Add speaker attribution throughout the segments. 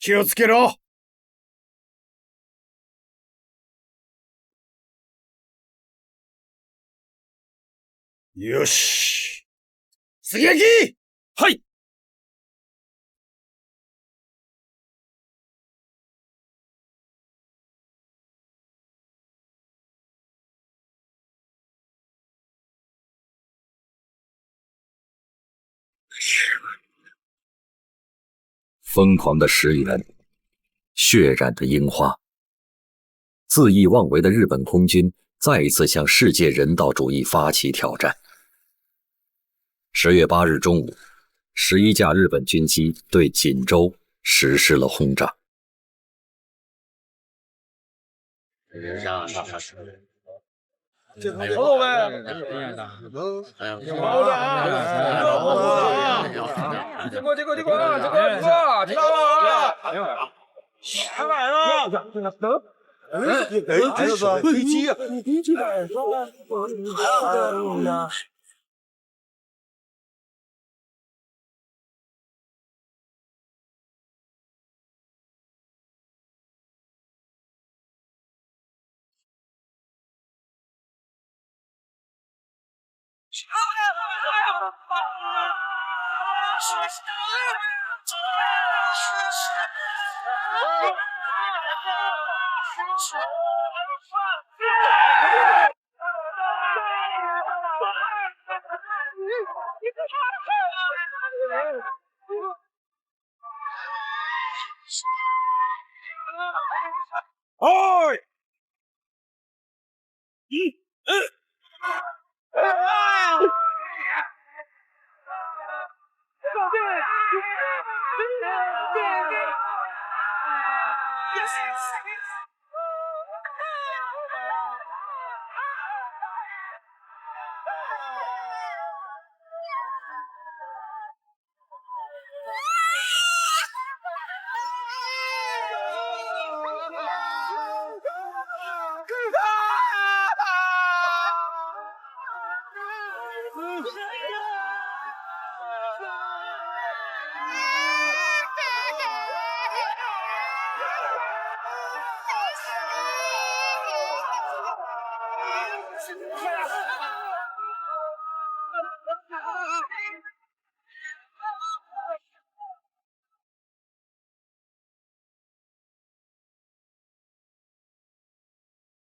Speaker 1: 気をつけろ。よし。出撃！
Speaker 2: はい。
Speaker 3: 疯狂的石原，血染的樱花。恣意妄为的日本空军再一次向世界人道主义发起挑战。10月8日中午，11架日本军机对锦州实施了轰炸。
Speaker 2: 好呗，
Speaker 1: 飞机啊！
Speaker 2: おい！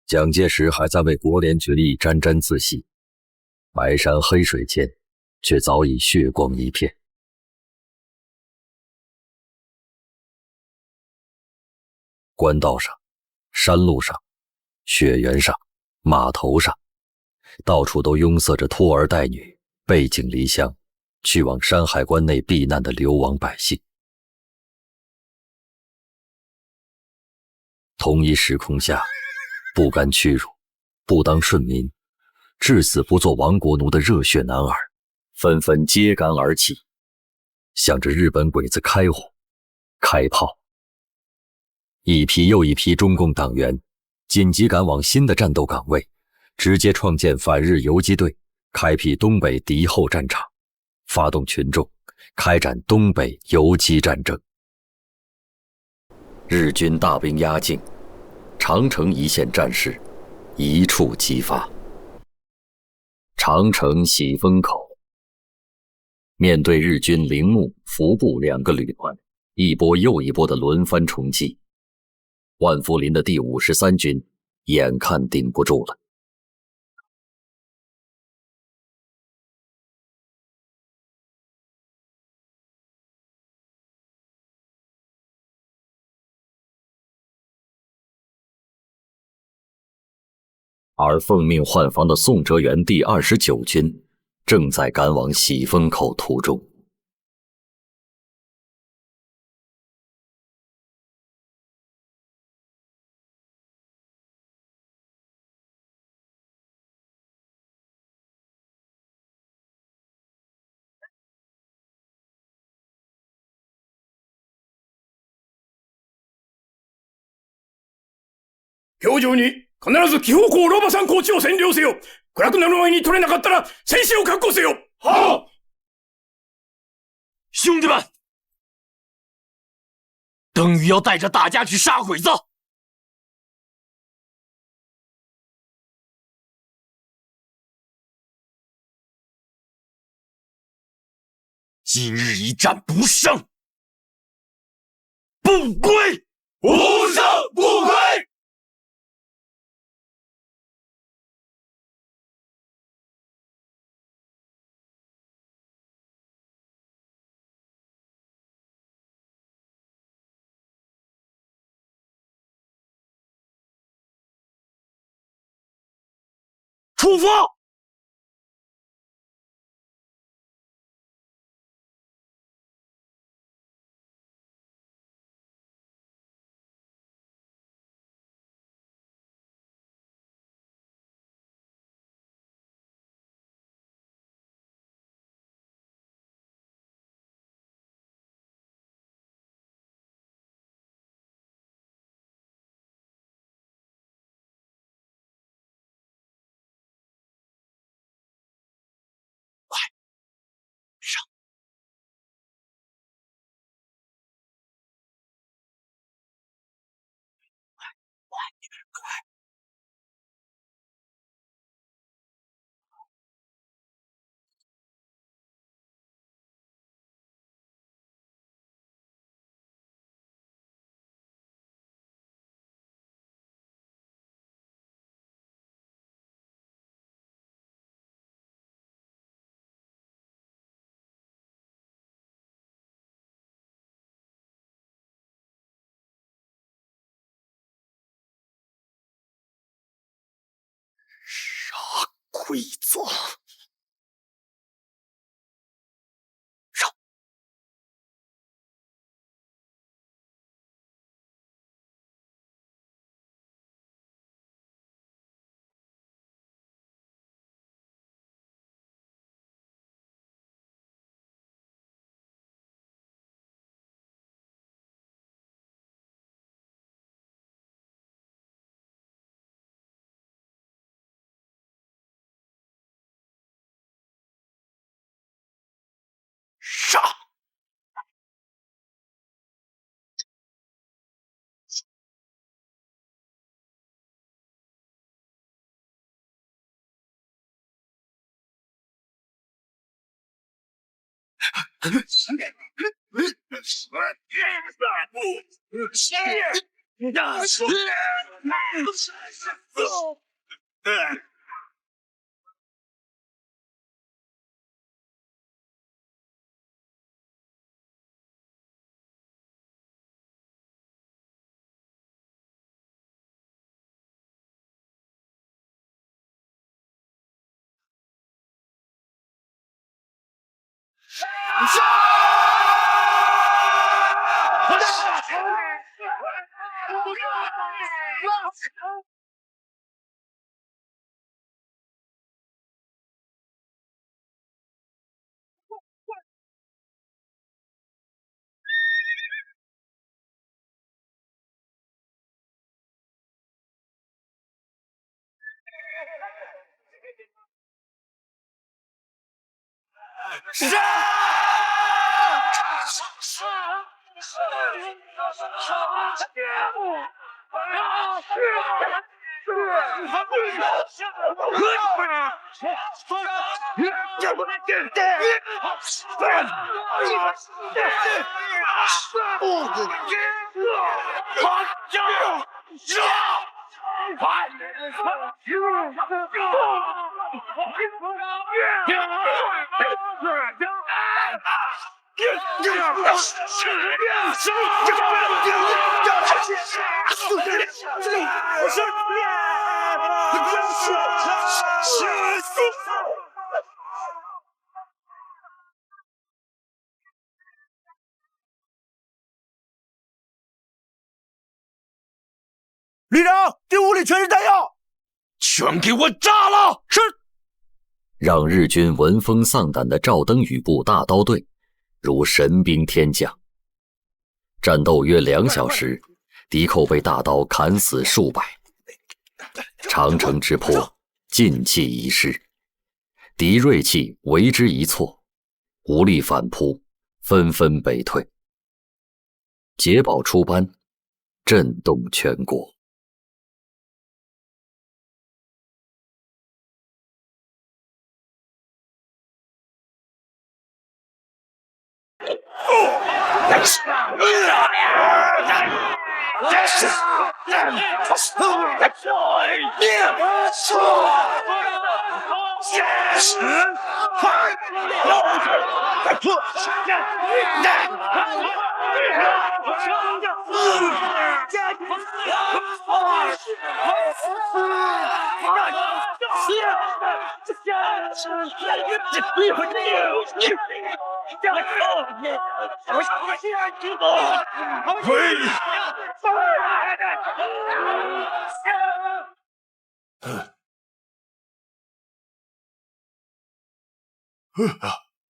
Speaker 3: 蒋介石还在为国联决议沾沾自喜，白山黑水间却早已血光一片。官道上、山路上、雪原上、码头上，到处都拥塞着拖儿带女、背井离乡去往山海关内避难的流亡百姓。同一时空下，不甘屈辱、不当顺民、至死不做亡国奴的热血男儿纷纷揭竿而起，向着日本鬼子开火、开炮。一批又一批中共党员紧急赶往新的战斗岗位，直接创建反日游击队，开辟东北敌后战场，发动群众开展东北游击战争。日军大兵压境，长城一线战事一触即发。长城喜峰口，面对日军铃木、服部2个旅团一波又一波的轮番冲击，万福林的第53军眼看顶不住了。而奉命换防的宋哲元第29军正在赶往喜峰口途中。
Speaker 1: 表情に必ず気方向ロバさんコーチを占領せよ。暗くなる前に取れなかったら戦士を確保せよ。はあ！
Speaker 2: 兄弟们，邓禹要带着大家去杀鬼子。今日一战不胜，不归！
Speaker 1: 不胜不归！
Speaker 2: 出发！鬼子！杀！
Speaker 1: 旅长，这屋里全是弹药，
Speaker 2: 全给我炸了！是。
Speaker 3: 让日军闻风丧胆的赵登禹部大刀队如神兵天降。战斗约2小时，敌寇被大刀砍死数百，长城之坡尽弃一失，敌锐气为之一挫，无力反扑，纷纷北退。捷报出班，震动全国。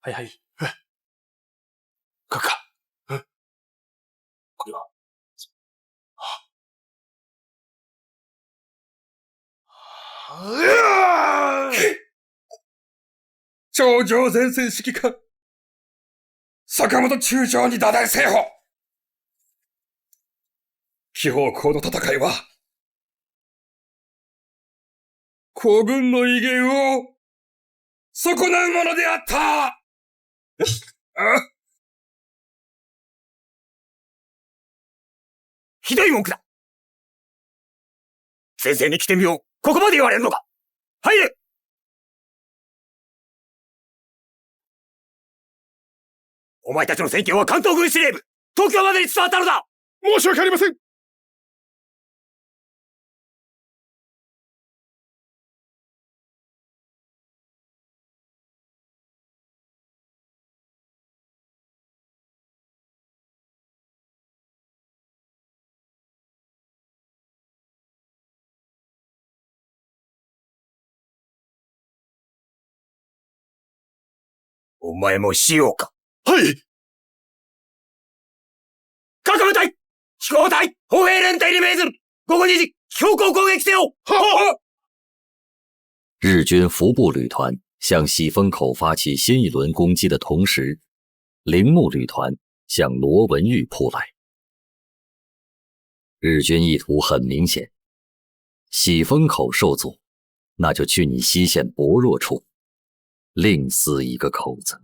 Speaker 2: はいはい。カカ。これは。
Speaker 1: 頂上前線指揮官、坂本中将に打台せよ。紀方公の戦いは、皇軍の威厳を損なうものであった。ひどい文句だ。先生に来てみよう。ここまで言われるのか。入れ。お前たちの戦況は関東軍司令部、東京までに伝わったのだ。申し訳ありません。お前もしようか。はい。各部隊、飛行隊、歩兵連隊に命ずる。午後2時、強行攻撃せよ。は。
Speaker 3: 日军服部旅团向喜峰口发起新一轮攻击的同时，铃木旅团向罗文峪扑来。日军意图很明显，喜峰口受阻，那就去你西线薄弱处，另撕一个口子。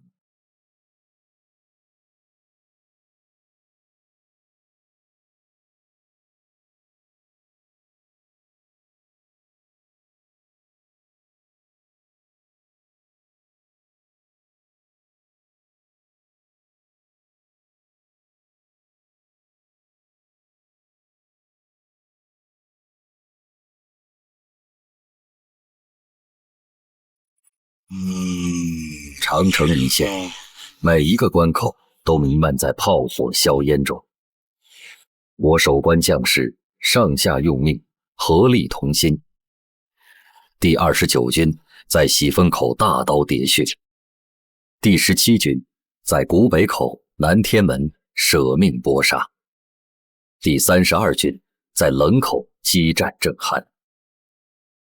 Speaker 3: 长城一线，每一个关口都弥漫在炮火硝烟中。我守关将士上下用命，合力同心。第29军在喜峰口大刀喋血，第17军在古北口、南天门舍命搏杀，第32军在冷口激战震撼。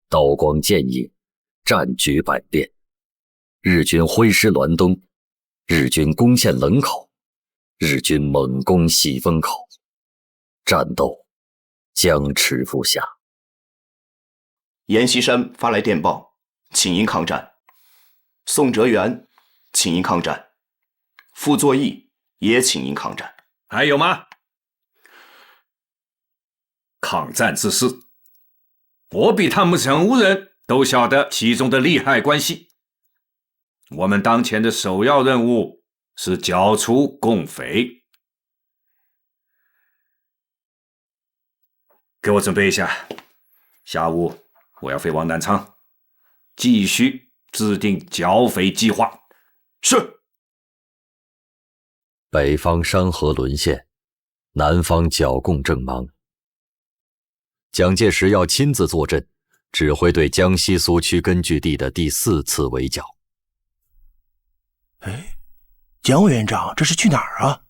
Speaker 3: 刀光剑影，战局百变。日军挥师滦东，日军攻陷冷口，日军猛攻喜峰口，战斗僵持不下。
Speaker 4: 阎锡山发来电报，请缨抗战。宋哲元请缨抗战，傅作义也请缨抗战。
Speaker 5: 还有吗？抗战之事，我比他们任何人都晓得其中的利害关系。我们当前的首要任务是剿除共匪。给我准备一下，下午我要飞往南昌，继续制定剿匪计划。
Speaker 4: 是。
Speaker 3: 北方山河沦陷，南方剿共正忙。蒋介石要亲自坐镇，指挥对江西苏区根据地的第4次围剿。
Speaker 6: 哎，蒋委员长这是去哪儿啊？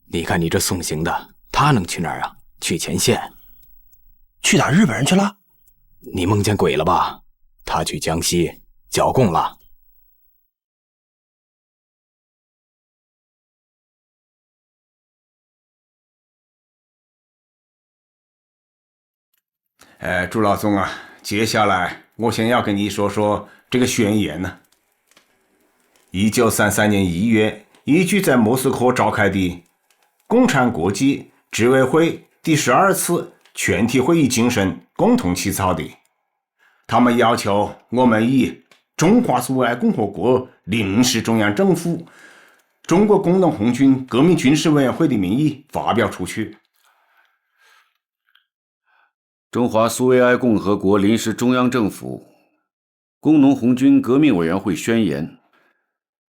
Speaker 7: 你看你这送行的，他能去哪儿啊？去前线。
Speaker 6: 去打日本人去了？
Speaker 7: 你梦见鬼了吧？他去江西剿共了。
Speaker 8: 朱老总啊，接下来我先要跟你说说这个宣言呢。1933年1月，依据在莫斯科召开的共产国际执委会第12次全体会议精神共同起草的。他们要求我们以中华苏维埃共和国临时中央政府中国工农红军革命军事委员会的名义发表出去。
Speaker 9: 中华苏维埃共和国临时中央政府工农红军革命委员会宣言：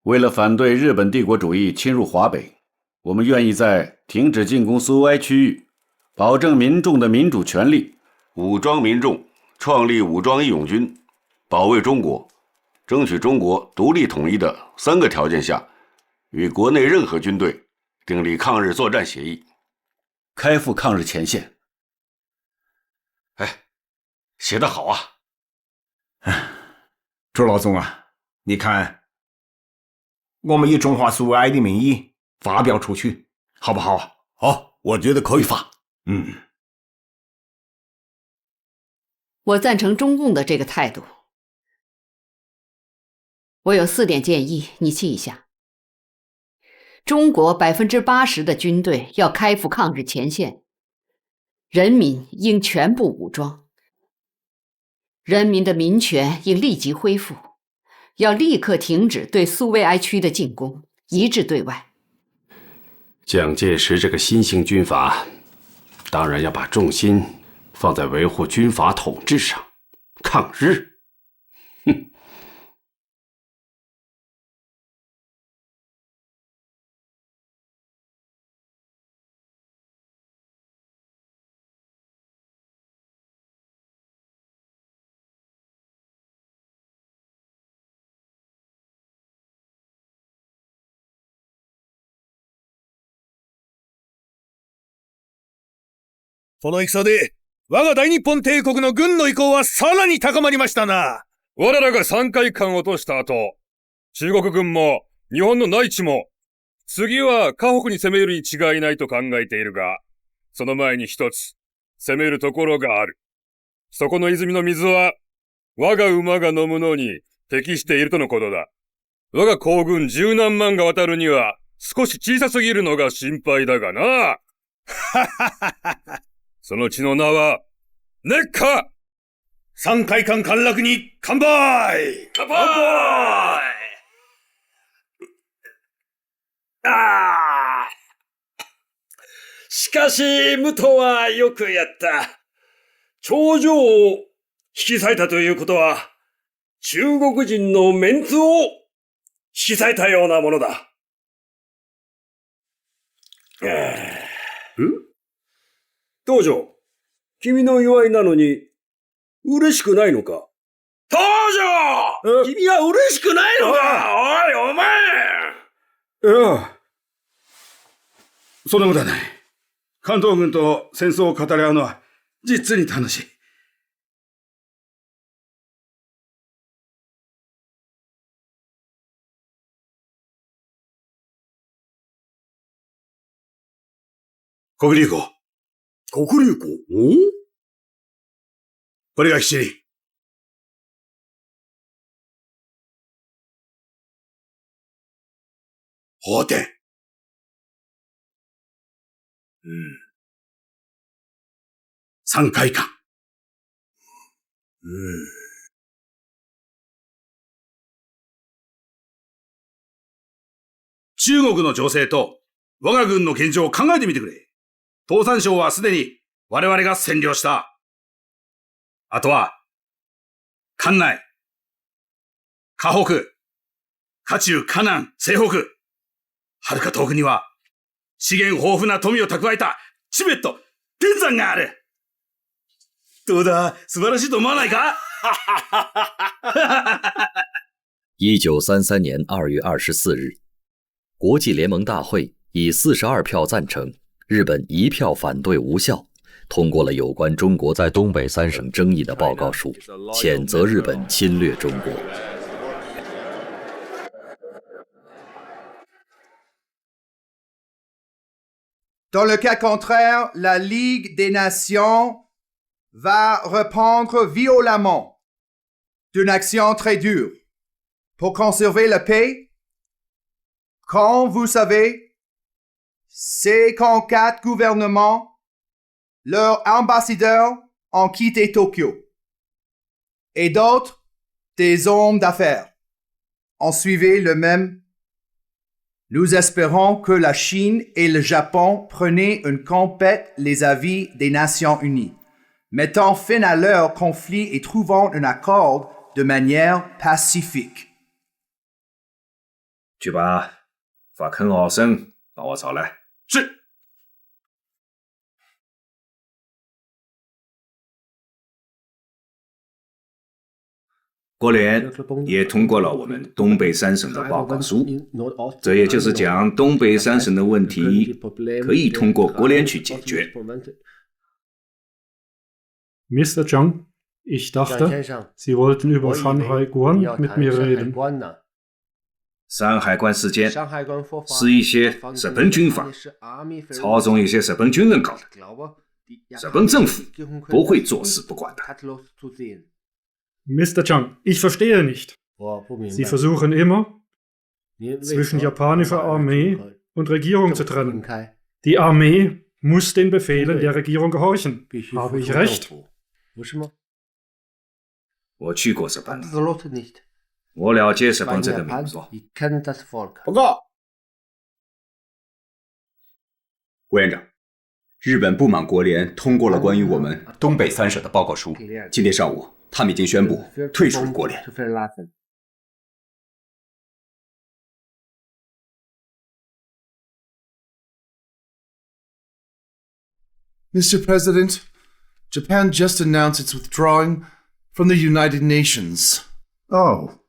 Speaker 9: 为了反对日本帝国主义侵入华北，我们愿意在停止进攻苏维埃区域、保证民众的民主权利、武装民众、创立武装义勇军、保卫中国、争取中国独立统一的3个条件下，与国内任何军队订立抗日作战协议，开赴抗日前线。哎，写得好啊！
Speaker 8: 朱老总啊，你看，我们以中华苏维埃的名义发表出去，好不好啊？
Speaker 2: 好，我觉得可以发。
Speaker 10: 我赞成中共的这个态度。我有4点建议，你记一下。中国80%的军队要开赴抗日前线，人民应全部武装，人民的民权应立即恢复，要立刻停止对苏维埃区的进攻，一致对外。
Speaker 11: 蒋介石这个新型军阀，当然要把重心放在维护军阀统治上，抗日。哼。
Speaker 1: この戦で、我が大日本帝国の軍の威光はさらに高まりましたな。我らが山海関を落とした後、中国軍も日本の内地も、次は河北に攻めるに違いないと考えているが、その前に一つ、攻めるところがある。そこの泉の水は、我が馬が飲むのに適しているとのことだ。我が皇軍10何万が渡るには、少し小さすぎるのが心配だがな。はははは。その血の名は、熱火！山海関陥落に乾杯！乾杯！
Speaker 12: ああ！しかし、武藤はよくやった。頂上を引き裂いたということは、中国人のメンツを引き裂いたようなものだ。道場、君の祝いなのに、嬉しくないのか？道場！君は嬉しくないのか？おい、お前！
Speaker 1: いや、そんなことはない。関東軍と戦争を語り合うのは、実に楽しい。国立校。
Speaker 12: 国立校？
Speaker 1: これが七里。法典。山海関。中国の情勢と我が軍の現状を考えてみてくれ。東山省はすでに我々が占領した。あとは、関内、河北、華中、華南、西北、遥か遠くには資源豊富な富を蓄えたチベット、天山がある。どうだ、素晴らしいと思わないか
Speaker 3: 1933年2月24日，国际联盟大会以42票赞成、日本1票反对无效，通过了有关中国在东北3省争议的报告书，谴责日本侵略中国。
Speaker 13: Dans le cas contraire, la Ligue des Nations va répondre violemment d'une action très dure pour conserver la paix. Comme vous savez, ces 4 gouvernements, leurs ambassadeurs ont quitté Tokyo. Et d'autres, des hommes d'affaires, ont suivi le même. Nous espérons que la Chine et le Japon prennent en compte les avis des Nations Unies, mettant fin à leur conflit et trouvant un accord de manière pacifique.
Speaker 5: 去把法肯奥森把我找来。
Speaker 2: 是。
Speaker 5: 国联也通过了我们东北三省的报告书，这也就是讲，东北三省的问题可以通过国联去解决。
Speaker 14: Mr. Zhang, ich dachte, Sie wollten über Shanghai Guan mit mir reden.
Speaker 5: 山海关事件是一些日本军阀操纵一些日本军人搞的，日本政府不会坐视不管的。
Speaker 14: Mr. Zhang, ich verstehe nicht. Sie versuchen immer, zwischen japanischer Armee und Regierung zu trennen. Die Armee muss den Befehlen der Regierung gehorchen. Habe ich recht?
Speaker 5: 我去过日本，我了解日本人的民族。
Speaker 8: 报告，
Speaker 7: 委员长，日本不满国联通过了关于我们东北三省的报告书。今天上午，他们已经宣布退出国联。
Speaker 15: Mr. President, Japan just announced it's withdrawing from the United Nations.
Speaker 16: Oh,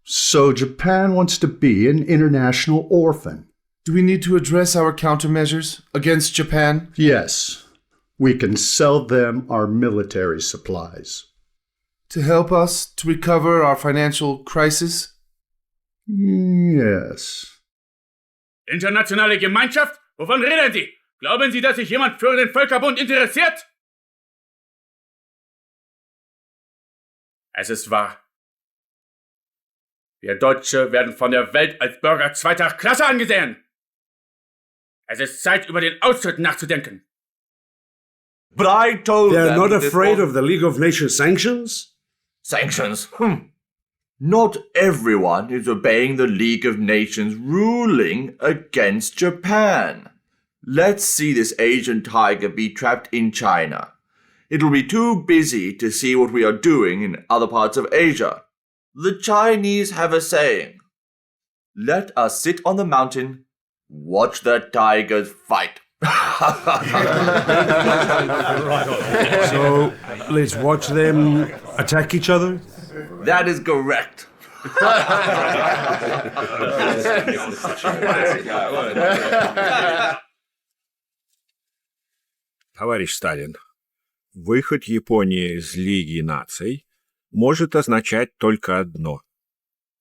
Speaker 16: so Japan wants to be an international orphan.
Speaker 15: Do we need to address our countermeasures against Japan?
Speaker 16: Yes, we can sell them our military supplies.
Speaker 15: To help us to recover our financial crisis?
Speaker 16: Yes.
Speaker 1: Internationale Gemeinschaft? Wovon reden Sie? Glauben Sie, dass sich jemand für den Völkerbund interessiert? Es ist wahr. Wir Deutsche werden von der Welt als Bürger zweiter Klasse angesehen. Es ist Zeit, über den Austritt nachzudenken.
Speaker 12: But I told them
Speaker 17: they're not afraid of the League of Nations sanctions?
Speaker 12: Sanctions? Not everyone is obeying the League of Nations ruling against Japan. Let's see this Asian tiger be trapped in China. It'll be too busy to see what we are doing in other parts of Asia. The Chinese have a saying, let us sit on the mountain, watch the tigers fight.
Speaker 17: So, let's watch them attack each other?
Speaker 12: That is correct.
Speaker 18: Товарищ Сталин, выход Японии из Лиги наций может означать только одно,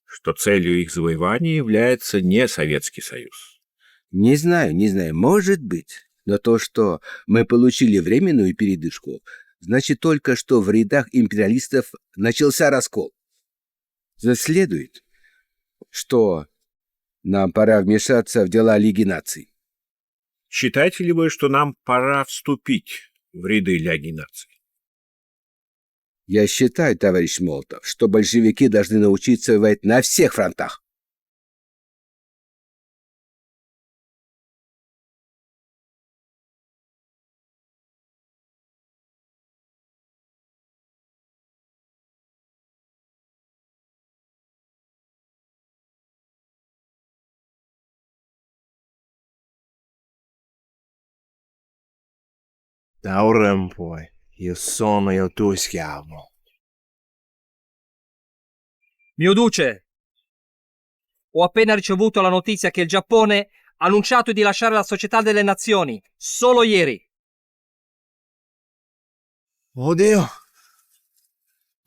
Speaker 18: что целью их завоевания является не Советский Союз.
Speaker 19: Не знаю, может быть. Но то, что мы получили временную передышку, значит только, что в рядах империалистов начался раскол. Следует, что нам пора вмешаться в дела Лиги наций.
Speaker 18: Считаете ли вы, что нам пора вступить в ряды Лиги наций?
Speaker 19: Я считаю, товарищ Молотов, что большевики должны научиться воевать на всех фронтах.
Speaker 6: Da ora in poi, io sono il tuo schiavo.
Speaker 20: Mio duce, ho appena ricevuto la notizia che il Giappone ha annunciato di lasciare la Società delle Nazioni, solo ieri.
Speaker 6: Oddio!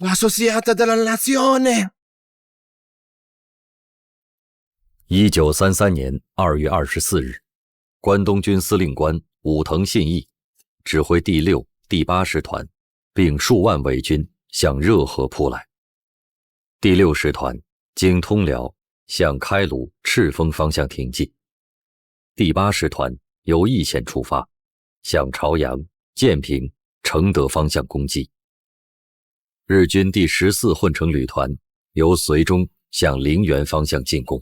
Speaker 6: La Società della Nazione!
Speaker 3: 1933年2月24日，关东军司令官武藤信义指挥第6、第8师团并数万伪军向热河扑来。第6师团经通辽向开鲁、赤峰方向挺进。第8师团由义县出发，向朝阳、建平、承德方向攻击。日军第14混成旅团由绥中向陵园方向进攻。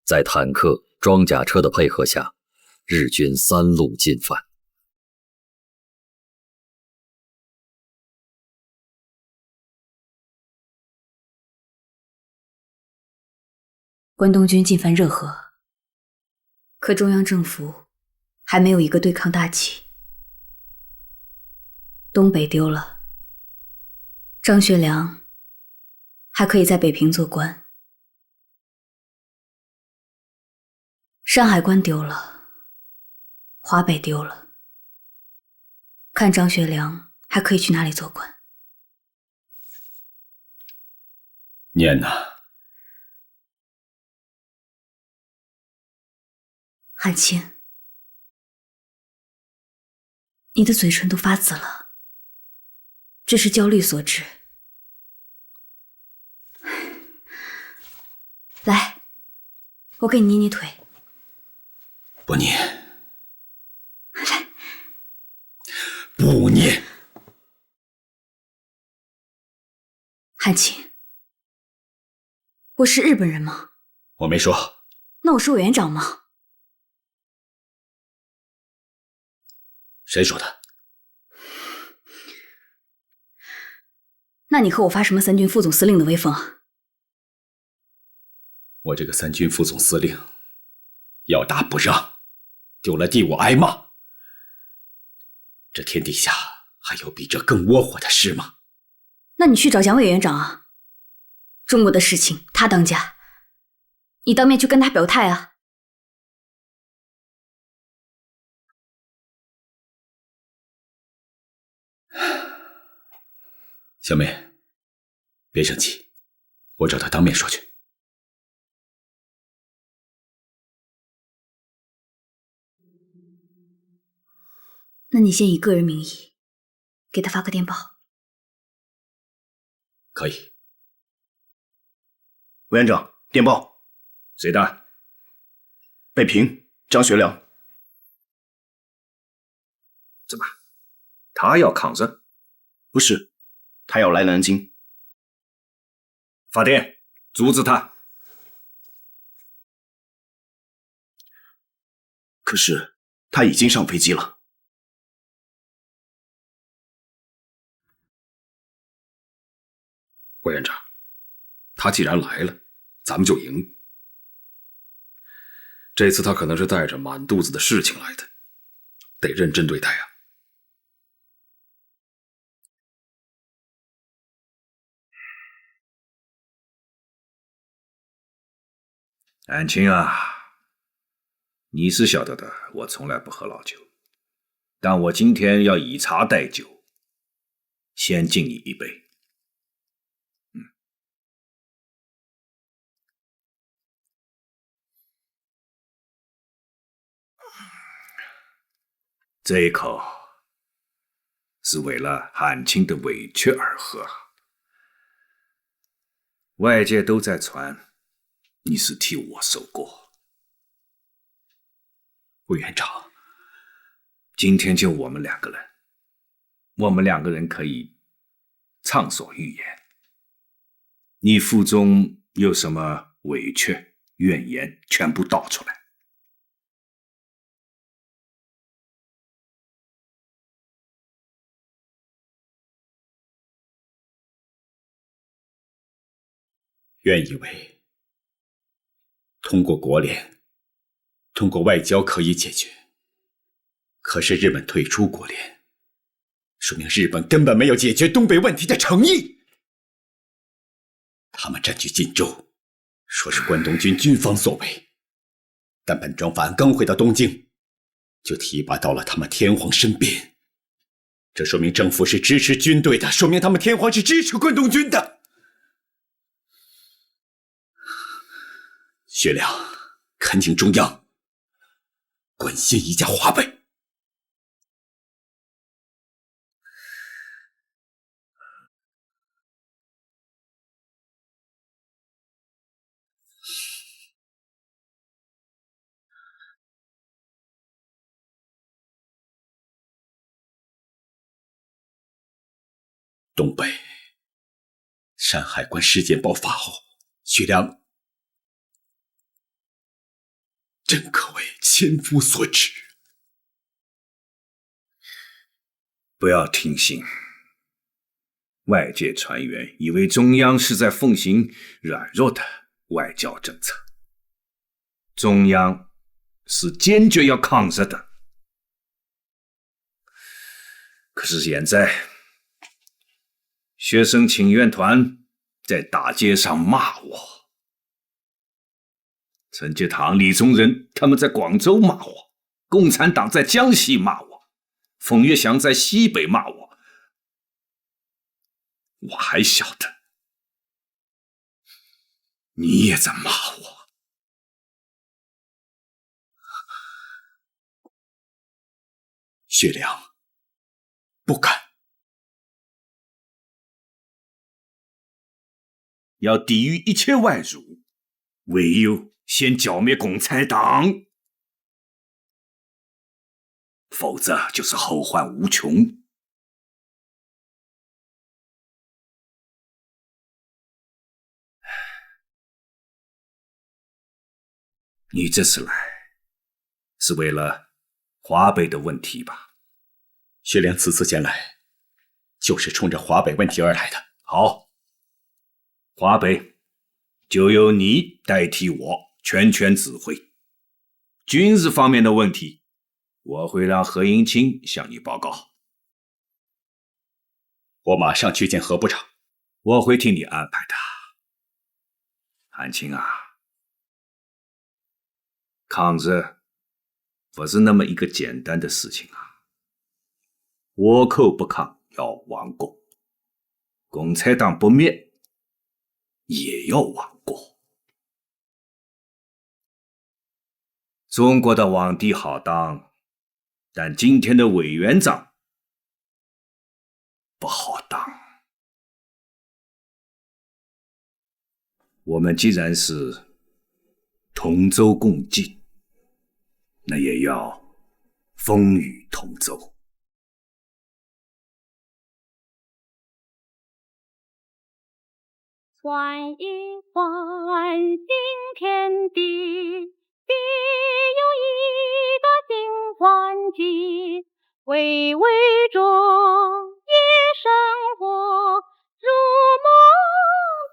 Speaker 3: 在坦克、装甲车的配合下，日军3路进犯。
Speaker 21: 关东军进犯热河，可中央政府还没有一个对抗大旗。东北丢了，张学良还可以在北平做官；山海关丢了，华北丢了，看张学良还可以去哪里做官？
Speaker 7: 念呐，
Speaker 21: 汉卿，你的嘴唇都发紫了，这是焦虑所致。来，我给你捏捏腿。
Speaker 7: 不捏。不捏。
Speaker 21: 汉卿，我是日本人吗？
Speaker 7: 我没说。
Speaker 21: 那我是委员长吗？
Speaker 7: 谁说的？
Speaker 21: 那你和我发什么3军副总司令的威风啊？
Speaker 7: 我这个3军副总司令，要打不让，丢了地我挨骂。这天底下还有比这更窝火的事吗？
Speaker 21: 那你去找蒋委员长啊！中国的事情他当家，你当面去跟他表态啊！
Speaker 7: 小妹，别生气，我找他当面说去。
Speaker 21: 那你先以个人名义给他发个电报。
Speaker 7: 可以。
Speaker 4: 委员长，电报。
Speaker 5: 谁的？
Speaker 4: 北平，张学良。
Speaker 5: 怎么？他要抗日？
Speaker 4: 不是，他要来南京。
Speaker 5: 发电，阻止他。
Speaker 4: 可是他已经上飞机了。
Speaker 5: 委员长，他既然来了，咱们就赢。这次他可能是带着满肚子的事情来的，得认真对待啊。安青啊，你是晓得的，我从来不喝老酒，但我今天要以茶代酒，先敬你一杯。这一口是为了汉卿的委屈而喝。外界都在传你是替我受过。委员长，今天就我们2个人，我们2个人可以畅所欲言。你腹中有什么委屈、怨言，全部道出来。
Speaker 7: 原以为通过国联、通过外交可以解决，可是日本退出国联，说明日本根本没有解决东北问题的诚意。他们占据晋州，说是关东军军方所为，但本庄法案刚回到东京，就提拔到了他们天皇身边。这说明政府是支持军队的，说明他们天皇是支持关东军的。学良，恳请中央关心一下华北。东北山海关事件爆发后，徐良真可谓千夫所指。
Speaker 5: 不要听信外界传言，以为中央是在奉行软弱的外交政策。中央是坚决要抗日的。可是现在，学生请愿团在大街上骂我，陈介堂、李宗仁他们在广州骂我，共产党在江西骂我，冯月祥在西北骂我，我还晓得你也在骂我。
Speaker 7: 薛良不敢，
Speaker 5: 要抵御一切外辱，唯有先剿灭共产党，否则就是后患无穷。你这次来是为了华北的问题吧？
Speaker 7: 薛良此次前来，就是冲着华北问题而来的。
Speaker 5: 好，华北就由你代替我全权指挥。军事方面的问题，我会让何应钦向你报告。
Speaker 7: 我马上去见何部长，
Speaker 5: 我会替你安排的。韩青啊，抗日不是那么一个简单的事情啊。倭寇不抗要亡国，共产党不灭也要亡国。中国的皇帝好当，但今天的委员长不好当。我们既然是同舟共济，那也要风雨同舟。
Speaker 9: 换一换新天地，必有一个新欢喜。巍巍中夜生活，如梦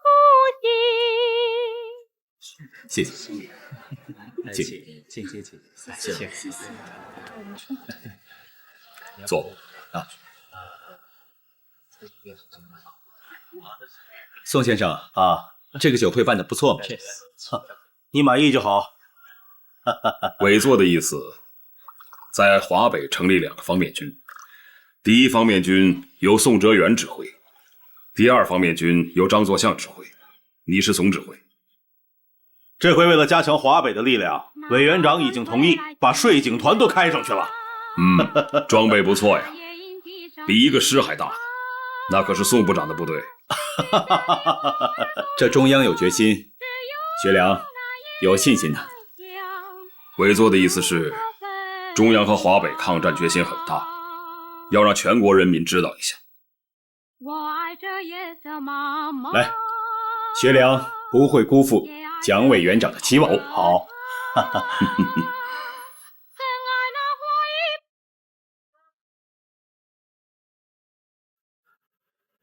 Speaker 9: 不醒。
Speaker 7: 谢谢，请坐啊。宋先生啊，这个酒会办得不错嘛，
Speaker 22: 你满意就好。
Speaker 11: 委座的意思，在华北成立2个方面军，第一方面军由宋哲元指挥，第2方面军由张作相指挥，你是总指挥。
Speaker 22: 这回为了加强华北的力量，委员长已经同意把税警团都开上去了。
Speaker 11: 装备不错呀，比一个师还大。那可是宋部长的部队。
Speaker 7: 这中央有决心，学良有信心呐。
Speaker 11: 委座的意思是，中央和华北抗战决心很大，要让全国人民知道一下。
Speaker 7: 来，学良不会辜负蒋委员长的期望。
Speaker 22: 好。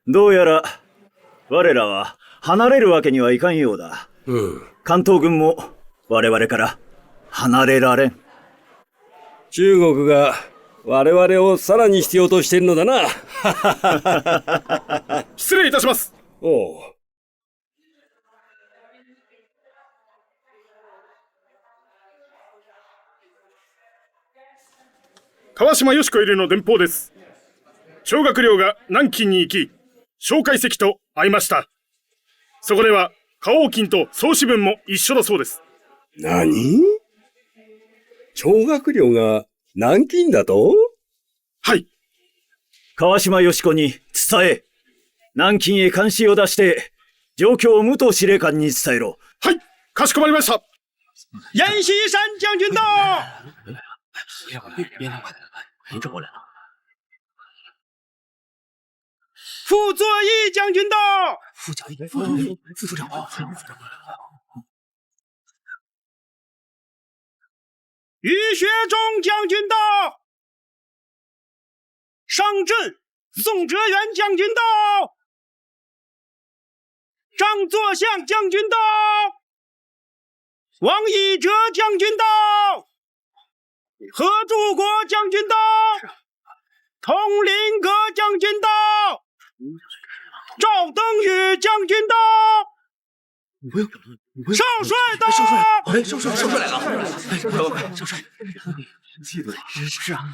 Speaker 22: どうやら我らは離れるわけにはいかんようだ。関東軍も我々から離れられん。
Speaker 12: 中国が我々をさらに必要としているのだな。
Speaker 1: 失礼いたします。
Speaker 12: おう。
Speaker 1: 川島よし子入りの電報です。小学寮が南京に行き、蒋介石と会いました。そこでは花王金と総司文も一緒だそうです。
Speaker 12: 何？小学寮が南京だと？
Speaker 1: はい。
Speaker 22: 川島よし子に伝え、南京へ監視を出して、状況を武藤司令官に伝えろ。
Speaker 1: はい、かしこまりました。
Speaker 22: 阎锡山将军到！
Speaker 3: 别难快，您这过来了。
Speaker 10: 傅作义将军到！
Speaker 2: 副长，
Speaker 10: 于学忠将军到！上阵，宋哲元将军到！张作相将军到！王以哲将军到！何柱国将军到！佟麟阁将军到！赵登禹将军到！少帅到！
Speaker 2: 少帅来了！快，少帅！是啊。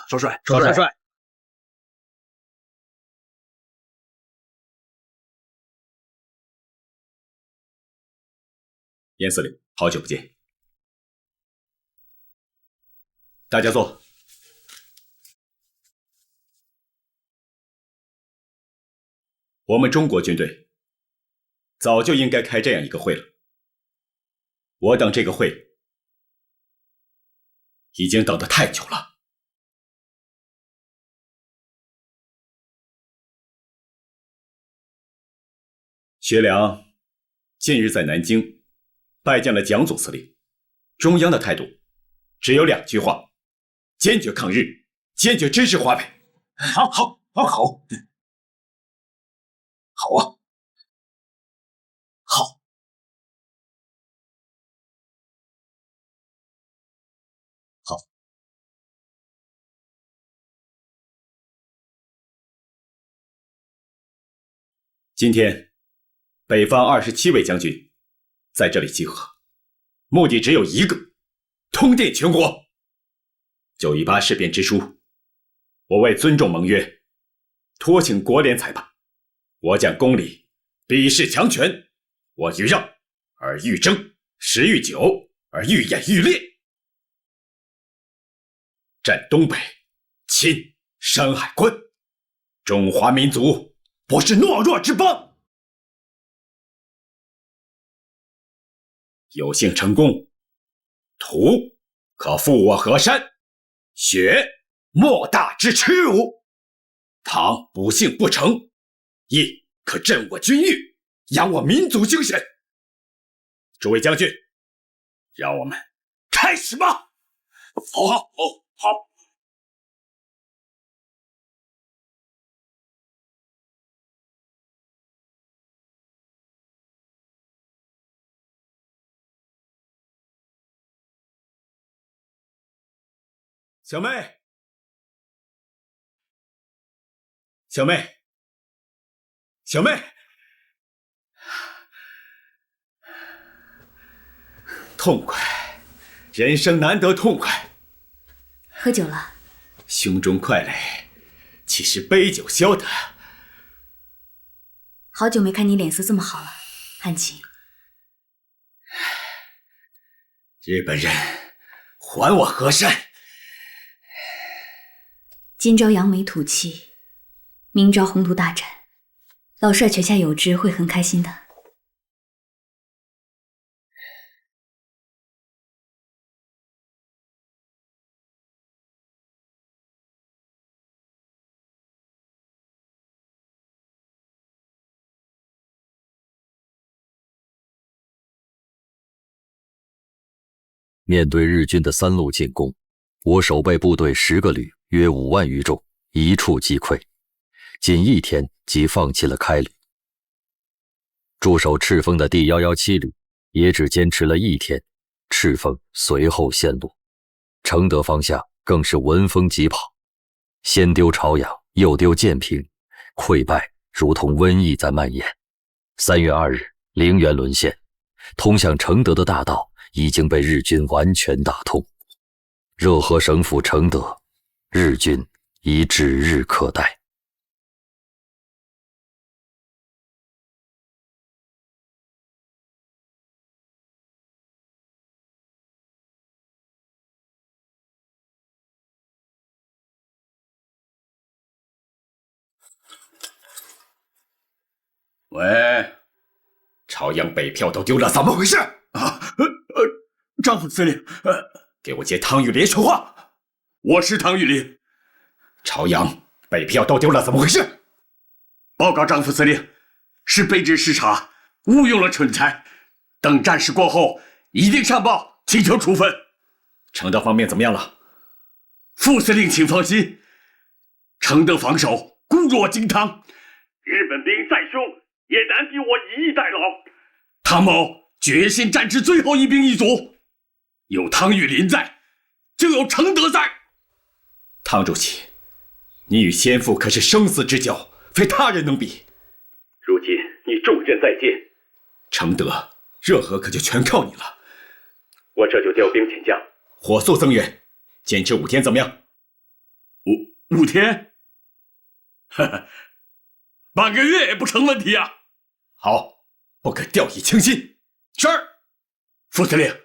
Speaker 2: 少帅！
Speaker 7: 严司令，好久不见。大家坐。我们中国军队早就应该开这样一个会了。我等这个会已经等得太久了。学良近日在南京拜见了蒋总司令，中央的态度只有2句话：坚决抗日，坚决支持华北。好啊！好。今天，北方27位将军在这里集合，目的只有一个：通电全国。918事变之初，我为尊重盟约，托请国联裁判。我将公理比试强权，我愈让而愈争，时愈久而愈演愈烈。占东北，侵山海关，中华民族不是懦弱之邦。有幸成功，土可复我河山，雪莫大之耻辱。倘不幸不成，亦可振我军誉，扬我民族精神。诸位将军，让我们开始吧！好。小妹，痛快，人生难得痛快。
Speaker 21: 喝酒了？
Speaker 7: 胸中快垒，岂是杯酒消得？
Speaker 21: 好久没看你脸色这么好了，汉卿。
Speaker 7: 日本人还我河山。
Speaker 21: 今朝扬眉吐气，明朝宏图大展，老帅泉下有知，会很开心的。
Speaker 3: 面对日军的3路进攻，我守备部队10个旅约5万余众，一触即溃，仅1天即放弃了开旅。驻守赤峰的第117旅也只坚持了1天，赤峰随后陷落，承德方向更是闻风疾跑，先丢朝阳，又丢建平，溃败如同瘟疫在蔓延。3月2日，陵园沦陷，通向承德的大道已经被日军完全打通。热河省府承德，日军已指日可待。
Speaker 7: 喂，朝阳北票都丢了，怎么回事？
Speaker 2: 张副司令，
Speaker 7: 给我接汤玉莲说话。我是唐玉林。朝阳北票都丢了，怎么回事？报告张副司令，是卑职失察，误用了蠢材。等战事过后，一定上报，请求处分。承德方面怎么样了？副司令请放心，承德防守固若金汤。日本兵再凶，也难敌我以逸待劳。唐某决心战至最后一兵一卒。有汤玉麟在，就有承德在。汤主席，你与先父可是生死之交，非他人能比。如今你重任在肩，承德、热河可就全靠你了。我这就调兵遣将，火速增援，坚持5天怎么样？5天？呵呵，半个月也不成问题啊。好，不可掉以轻心。是，副司令，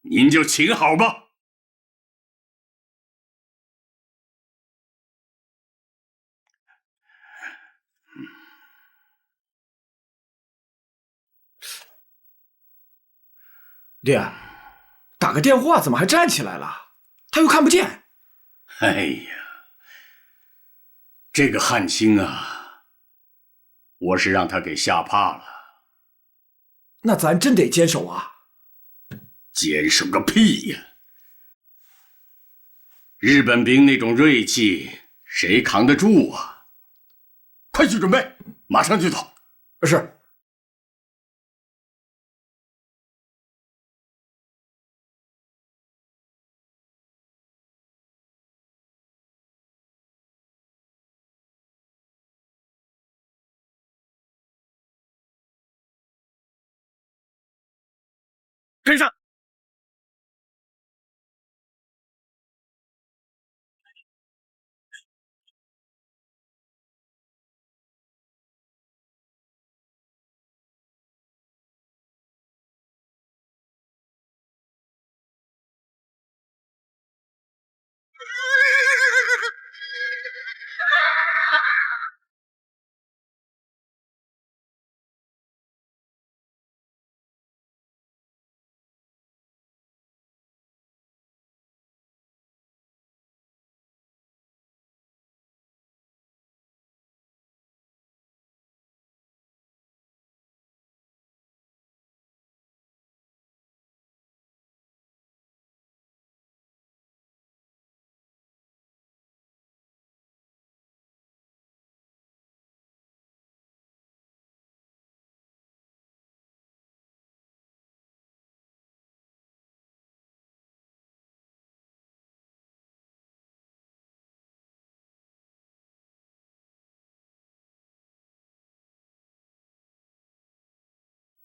Speaker 7: 您就请好吧。
Speaker 10: 爹，打个电话怎么还站起来了？他又看不见。
Speaker 7: 哎呀，这个汉卿啊，我是让他给吓怕了。
Speaker 10: 那咱真得坚守啊！
Speaker 7: 坚守个屁呀！日本兵那种锐气，谁扛得住啊？快去准备，马上就走。
Speaker 10: 是。
Speaker 12: 跟上！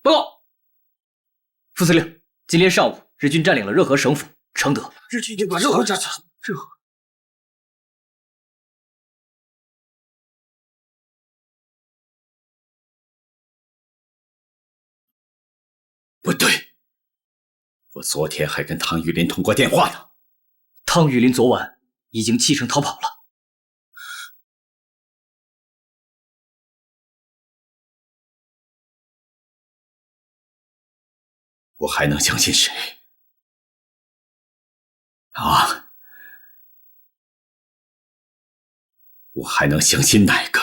Speaker 2: 报告，副司令，今天上午日军占领了热河省府、承德。
Speaker 10: 日军已经把热河占了。热河。
Speaker 7: 不对，我昨天还跟汤玉麟通过电话呢。
Speaker 2: 汤玉麟昨晚已经弃城逃跑了。
Speaker 7: 我还能相信谁？啊！我还能相信哪个？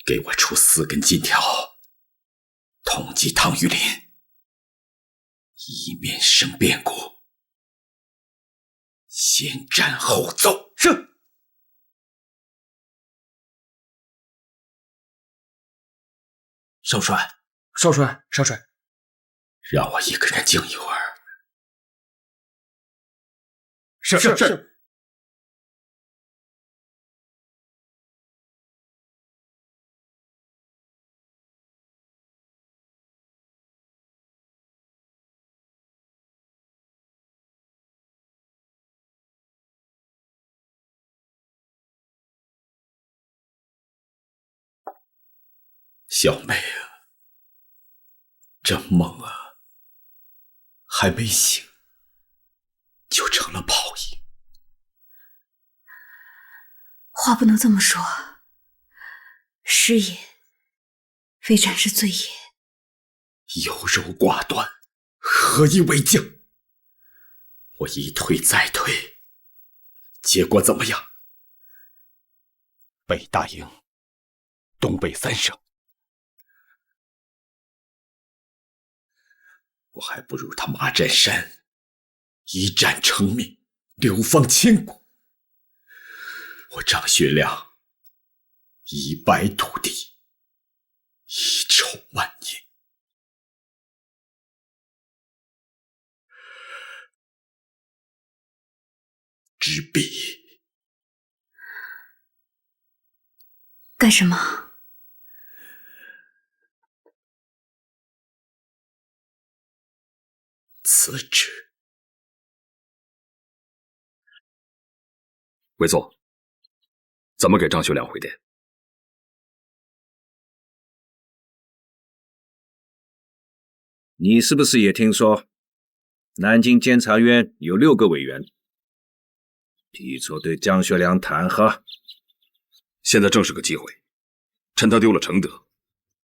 Speaker 7: 给我出4根金条，通缉汤玉麟，以免生变故。先斩后奏。
Speaker 10: 是。少帅，少帅，少帅，
Speaker 7: 让我一个人静一会儿。
Speaker 10: 是。
Speaker 7: 小妹啊，真梦啊！还没醒，就成了泡影。
Speaker 21: 话不能这么说，失也，非战是罪也。
Speaker 7: 优柔寡断，何以为将？我一退再退，结果怎么样？北大营，东北3省，我还不如他马占山一战成名，流芳千古。我张学良一败涂地，遗臭万年。执笔
Speaker 21: 干什么？
Speaker 7: 辞职。
Speaker 11: 委座，怎么给张学良回电？
Speaker 5: 你是不是也听说，南京监察院有6个委员提出对张学良弹劾？
Speaker 11: 现在正是个机会，趁他丢了承德，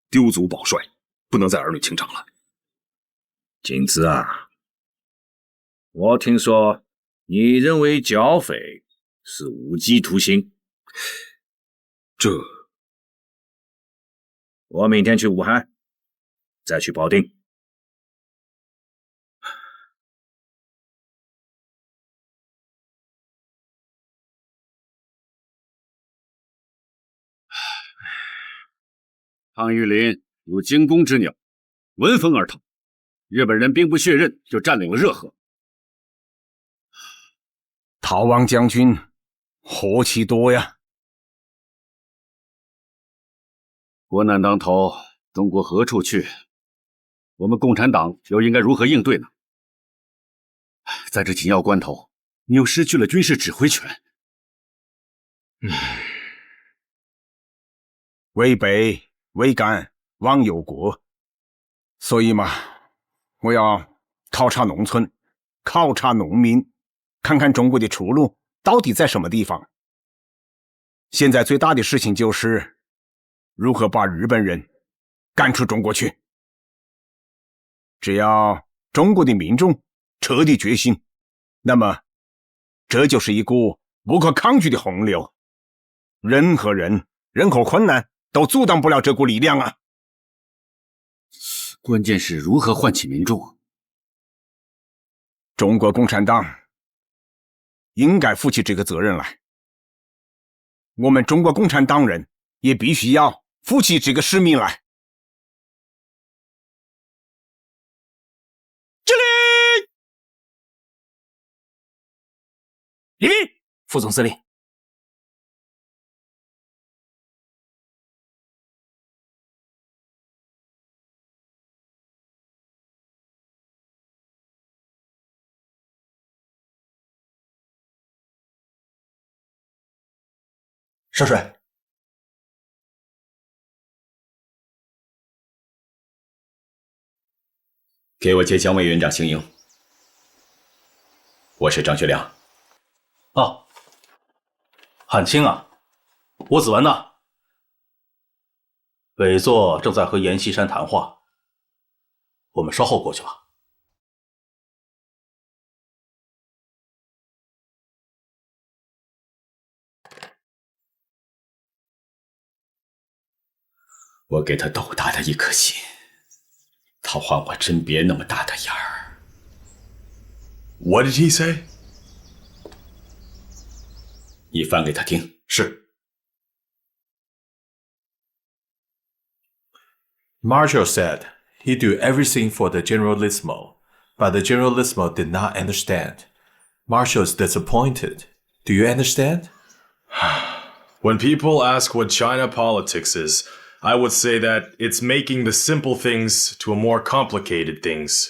Speaker 11: 丢足保帅，不能再儿女情长了。
Speaker 5: 景子啊，我听说你认为剿匪是无期徒刑，我明天去武汉，再去保定。
Speaker 13: 汤玉麟有惊弓之鸟，闻风而逃，日本人兵不血刃就占领了热河。
Speaker 8: 逃亡将军何其多呀！
Speaker 13: 国难当头，中国何处去？我们共产党又应该如何应对呢？在这紧要关头，你又失去了军事指挥权。
Speaker 8: 为北为干忘忧国，所以嘛，我要考察农村，考察农民，看看中国的出路到底在什么地方。现在最大的事情就是如何把日本人赶出中国去。只要中国的民众彻底觉醒，那么这就是一股不可抗拒的洪流，任何人任何困难都阻挡不了这股力量啊！
Speaker 13: 关键是如何唤起民众。
Speaker 8: 中国共产党应该负起这个责任来，我们中国共产党人也必须要负起这个使命来。
Speaker 2: 敬礼！礼毕，
Speaker 14: 副总司令。
Speaker 23: 少帅，
Speaker 7: 给我接蒋委员长行营。我是张学良。
Speaker 23: 哦，汉卿啊，吴子文呢？委座正在和阎锡山谈话，我们稍后过去吧。
Speaker 7: 我给他斗大的一颗心，他换我真别那么大的眼儿。
Speaker 24: What did he say?
Speaker 7: 你翻给他听。
Speaker 24: 是。Marshall said he'd do everything for the Generalissimo, but the Generalissimo did not understand. Marshall is disappointed. Do you understand?
Speaker 25: When people ask what China politics is, I would say that it's making the simple things to a more complicated things.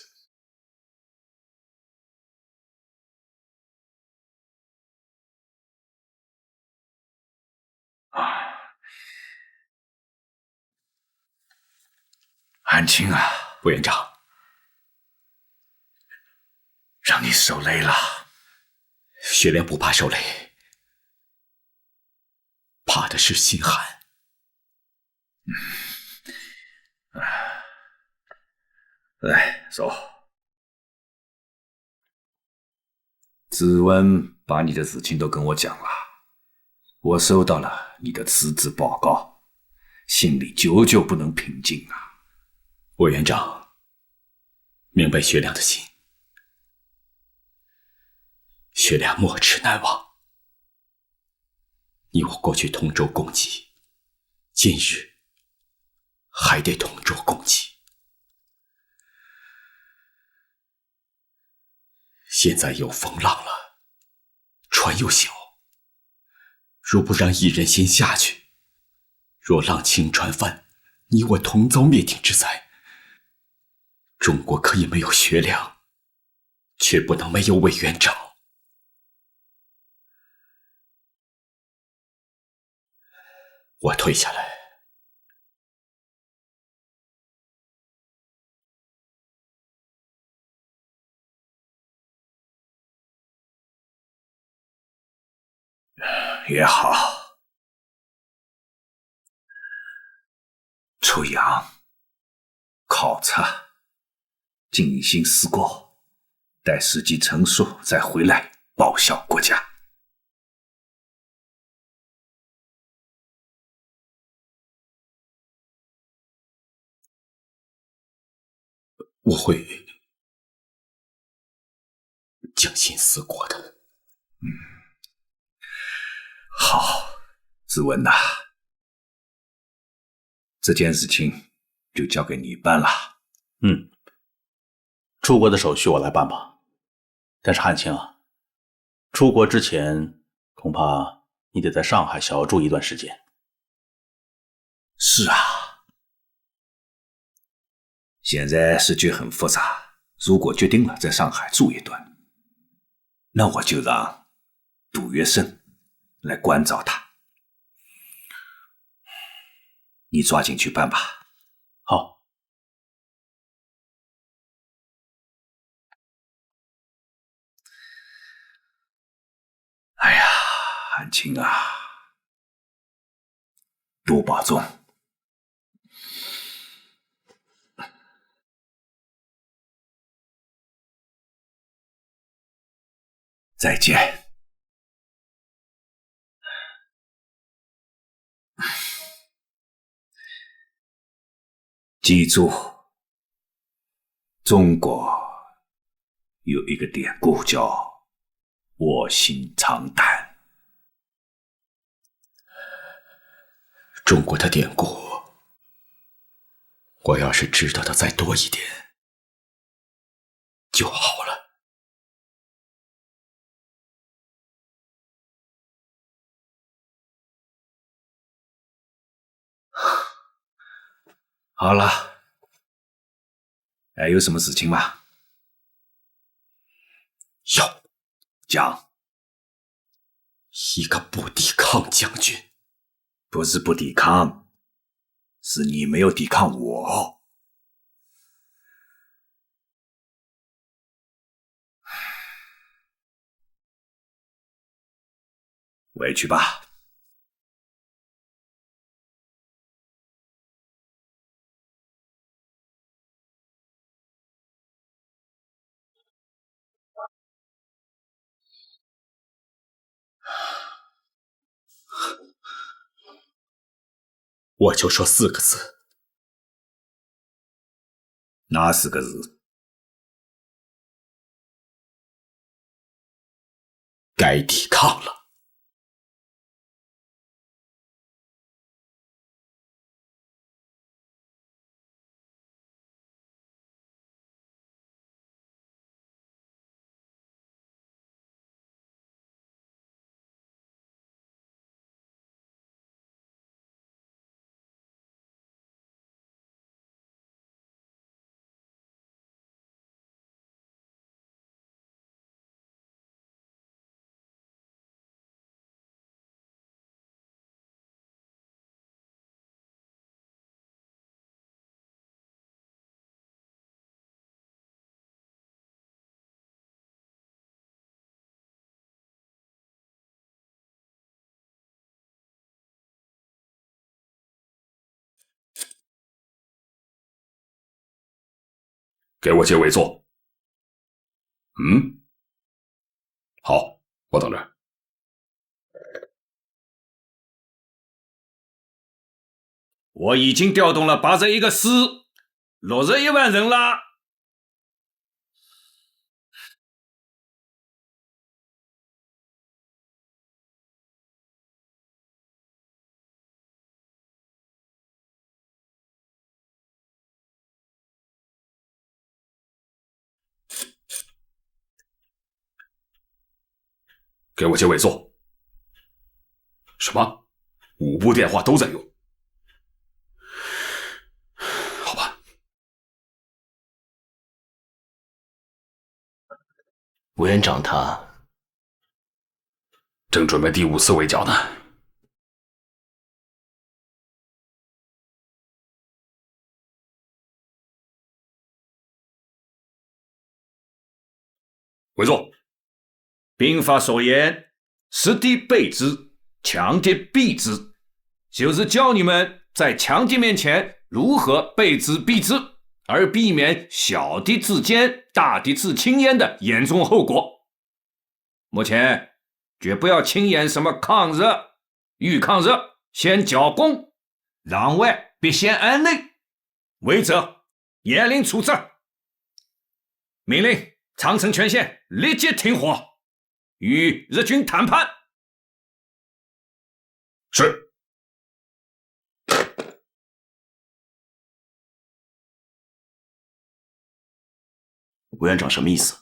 Speaker 7: An卿啊，委员长，
Speaker 5: 让你受累了。
Speaker 7: 雪莲不怕受累，怕的是心寒。
Speaker 5: 来，走。子文把你的事情都跟我讲了，我收到了你的辞职报告，心里久久不能平静啊。
Speaker 7: 委员长，明白雪亮的心，雪亮没齿难忘。你我过去同舟共济，今日还得同舟共济。现在有风浪了，船又小，若不让一人先下去，若浪轻船翻，你我同遭灭顶之灾。中国可以没有学良，却不能没有委员长。我退下来。
Speaker 5: 也好，出洋考察，精心思过，待时机成熟再回来报效国家。
Speaker 7: 我会精心思过的。
Speaker 5: 好，子文呐，这件事情就交给你办了。
Speaker 23: 出国的手续我来办吧。但是汉卿啊，出国之前恐怕你得在上海小住一段时间。
Speaker 5: 是啊，现在时局很复杂，如果决定了在上海住一段，那我就让杜月笙来关照他。你抓紧去办吧。
Speaker 23: 好。
Speaker 5: 哎呀，汉卿啊，多保重。再见。记住，中国有一个典故叫“卧薪尝胆”。
Speaker 7: 中国的典故，我要是知道的再多一点就好了。
Speaker 5: 好了，还有什么事情吗？
Speaker 7: 有，
Speaker 5: 讲。
Speaker 7: 一个不抵抗将军。
Speaker 5: 不是不抵抗，是你没有抵抗我。回去吧。
Speaker 7: 我就说4个字。
Speaker 5: 哪4个字？
Speaker 7: 该抵抗了。
Speaker 11: 给我接尾座。好，我等着。
Speaker 5: 我已经调动了81个师，61万人了。
Speaker 11: 给我接尾座。什么？5部电话都在用。好吧。
Speaker 4: 委员长他
Speaker 11: 正准备第5次围剿呢。委座。
Speaker 5: 兵法所言，实敌备之，强敌避之，就是教你们在强敌面前如何备之避之，而避免小敌自坚、大敌自轻焉的严重后果。目前绝不要轻言什么抗日，欲抗日先剿共，攘外必先安内，违者严令处置。命令长城全线立即停火，与日军谈判。
Speaker 11: 是。
Speaker 4: 委员长什么意思？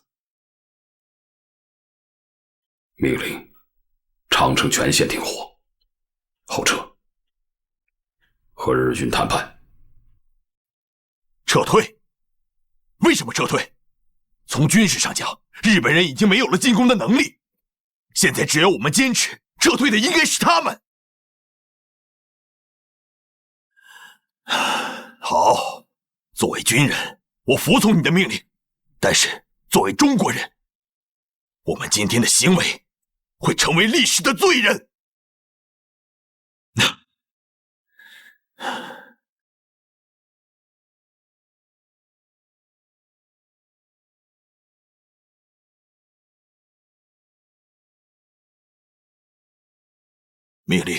Speaker 11: 命令长城全线停火，后撤，和日军谈判。
Speaker 14: 撤退？为什么撤退？从军事上讲，日本人已经没有了进攻的能力，现在只要我们坚持，撤退的应该是他们。好，作为军人，我服从你的命令，但是作为中国人，我们今天的行为会成为历史的罪人。命令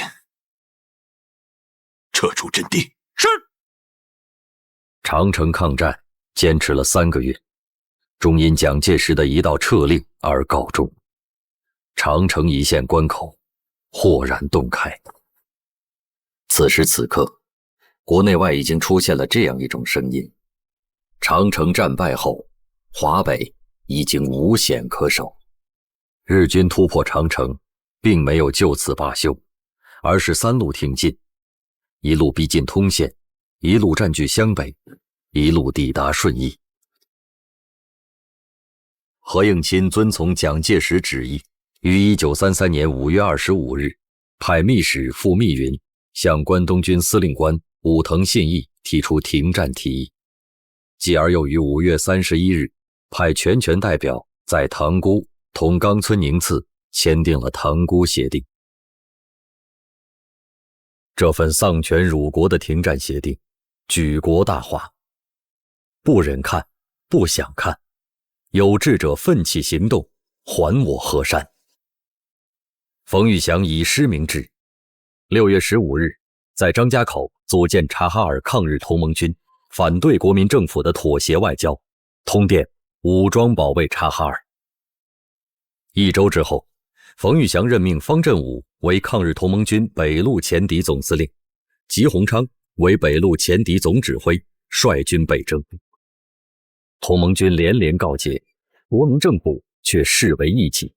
Speaker 14: 撤出阵地。是。
Speaker 3: 长城抗战坚持了3个月，终因蒋介石的一道撤令而告终。长城一线关口豁然洞开。此时此刻，国内外已经出现了这样一种声音：长城战败后，华北已经无险可守。日军突破长城，并没有就此罢休，而是3路挺进，一路逼近通县，一路占据湘北，一路抵达顺义。何应钦遵从蒋介石旨意，于1933年5月25日派密使傅密云向关东军司令官武藤信义提出停战提议，继而又于5月31日派全权代表在塘沽同冈村宁次签订了塘沽协定。这份丧权辱国的停战协定举国大哗，不忍看，不想看，有志者奋起行动，还我河山。冯玉祥以诗明志，6月15日在张家口组建察哈尔抗日同盟军，反对国民政府的妥协外交，通电武装保卫察哈尔。1周之后，冯玉祥任命方振武为抗日同盟军北路前敌总司令，吉鸿昌为北路前敌总指挥，率军北征。同盟军连连告捷，国民政府却视为义气。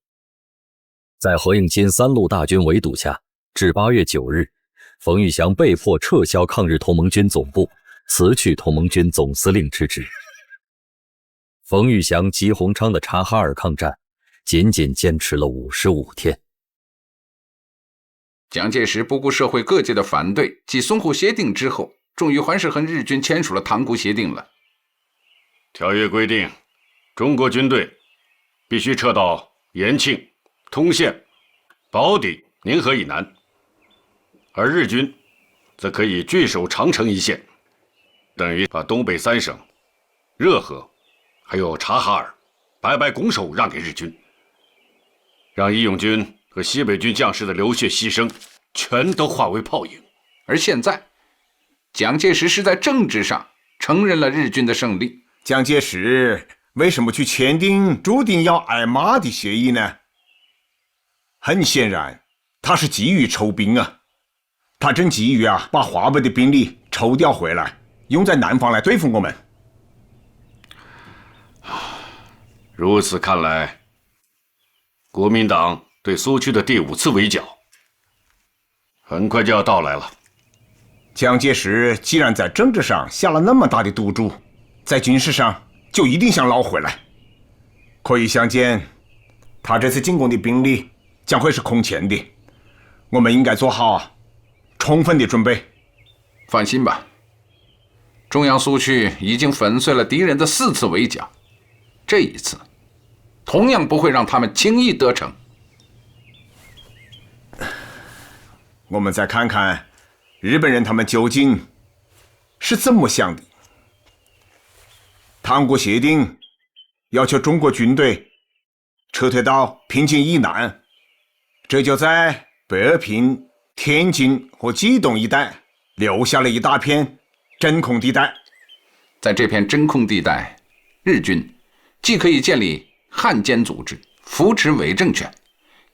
Speaker 3: 在何应钦3路大军围堵下，至8月9日，冯玉祥被迫撤销抗日同盟军总部，辞去同盟军总司令之职。冯玉祥、吉鸿昌的察哈尔抗战仅仅坚持了55天。
Speaker 15: 蒋介石不顾社会各界的反对，继淞沪协定之后，终于还是和日军签署了塘沽协定了。
Speaker 16: 条约规定，中国军队必须撤到延庆、通县、宝坻、宁河以南，而日军则可以据守长城一线，等于把东北3省热河、还有察哈尔，白白拱手让给日军，让义勇军和西北军将士的流血牺牲全都化为泡影。
Speaker 15: 而现在，蒋介石是在政治上承认了日军的胜利。
Speaker 8: 蒋介石为什么去签订注定要挨骂的协议呢？很显然，他是急于筹兵啊，他正急于把华北的兵力抽调回来，用在南方来对付我们。
Speaker 16: 如此看来，国民党对苏区的第5次围剿很快就要到来了。
Speaker 8: 蒋介石既然在政治上下了那么大的赌注，在军事上就一定想捞回来。可以想见，他这次进攻的兵力将会是空前的。我们应该做好充分的准备。
Speaker 15: 放心吧，中央苏区已经粉碎了敌人的4次围剿，这一次同样不会让他们轻易得逞。
Speaker 8: 我们再看看日本人他们究竟是怎么想的。塘沽协定要求中国军队撤退到平津以南，这就在北二平、天津和冀东一带留下了一大片真空地带。
Speaker 15: 在这片真空地带，日军既可以建立汉奸组织，扶持伪政权，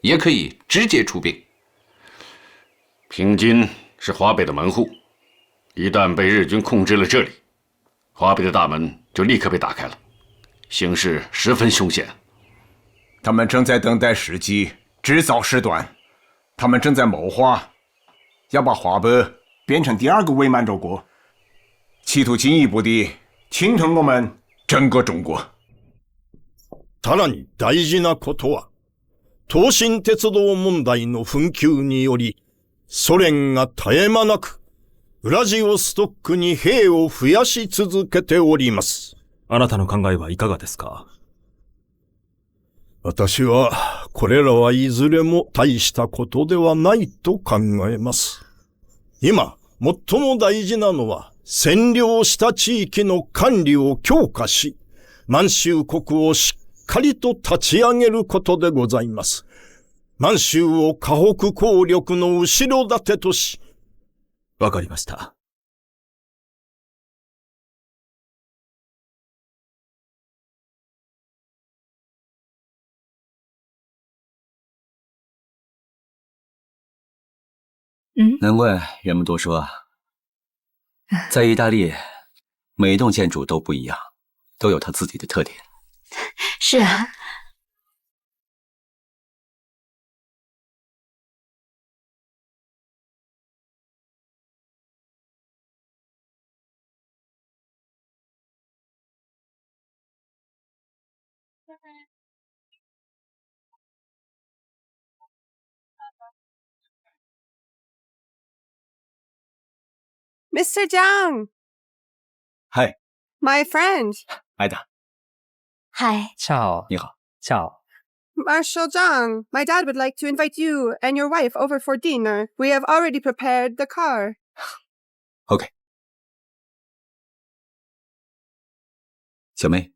Speaker 15: 也可以直接出兵。
Speaker 16: 平津是华北的门户，一旦被日军控制了这里，华北的大门就立刻被打开了，形势十分凶险。
Speaker 8: 他们正在等待时机，制造事端。他们正在谋划要把华北变成第2个伪满洲国，企图进一步地侵吞我们整个中国。
Speaker 6: さらに大事なことは、東進鉄道問題の紛糾により、ソ連が絶え間なくウラジオストックに兵を増やし続けております。
Speaker 17: あなたの考えはいかがですか？
Speaker 6: 私はこれらはいずれも大したことではないと考えます。今、最も大事なのは占領した地域の管理を強化し、満州国をしっかりと立ち上げることでございます。満州を河北効力の後ろ盾とし。
Speaker 17: わかりました。
Speaker 18: 难怪人们都说，在意大利，每栋建筑都不一样，都有它自己的特点。
Speaker 21: 是啊。
Speaker 19: Mr. Zhang!
Speaker 18: Hi.
Speaker 19: My friend.
Speaker 18: Ida.
Speaker 21: Hi.
Speaker 20: Ciao.
Speaker 18: 你好。
Speaker 20: Ciao.
Speaker 19: Marshal Zhang, my dad would like to invite you and your wife over for dinner. We have already prepared the car.
Speaker 18: OK. 小妹，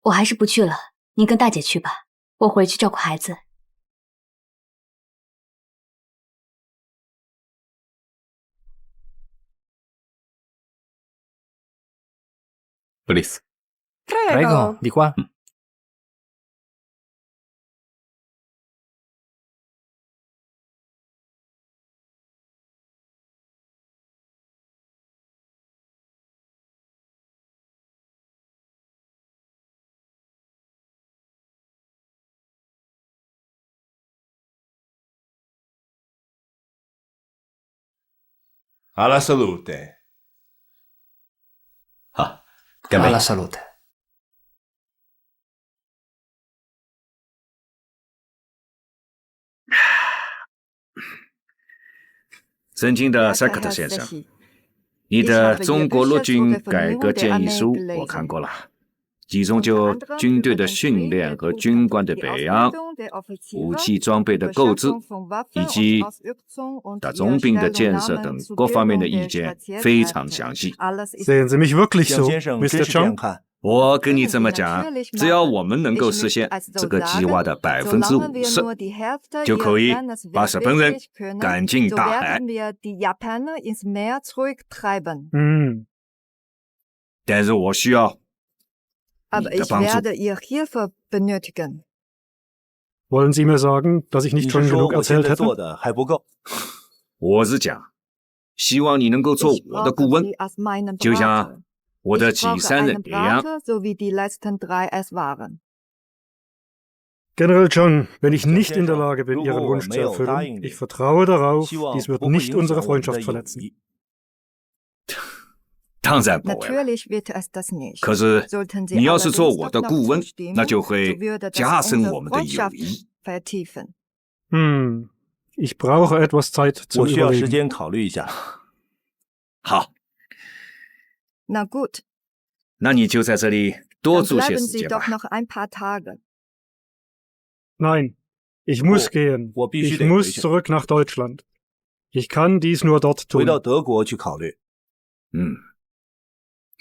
Speaker 21: 我还是不去了，你跟大姐去吧，我回去照顾孩子。
Speaker 18: Please.
Speaker 20: Prego, di qua.
Speaker 14: Alla salute.
Speaker 18: 好，干杯。
Speaker 20: Alla salute.
Speaker 26: 尊敬的塞克特先生，你的《中国陆军改革建议书》我看过了，其中就军队的训练和军官的培养、武器装备的购置以及大总兵的建设等各方面的意见非常详细。
Speaker 17: Sehen Sie mich wirklich so, Mr. Chang?
Speaker 26: 我跟你这么讲，只要我们能够实现这个计划的50%，就可以把日本人赶进大海。但是我需要你的帮助。
Speaker 1: Wollen Sie mir sagen, dass ich nicht schon genug erzählt hätte?
Speaker 26: 我是讲，希望你能够做我的顾问，就像我的其3人一样。
Speaker 1: General John, wenn ich nicht in der Lage bin, Ihren Wunsch zu erfüllen, ich vertraue darauf, dies wird nicht unsere Freundschaft verletzen.
Speaker 26: 当然不会了。可是你要是做我的顾问，那就会加深我们的友谊。
Speaker 1: Ich brauche etwas Zeit zum
Speaker 17: 我需要时
Speaker 1: Überlegen.
Speaker 17: 间考虑一下。
Speaker 26: 好，那你就在这里多住些时间吧。
Speaker 1: Nein, ich muss gehen. Ich muss zurück nach Deutschland. Ich kann dies nur dort
Speaker 17: 回
Speaker 1: tun.
Speaker 17: 到德国去考虑。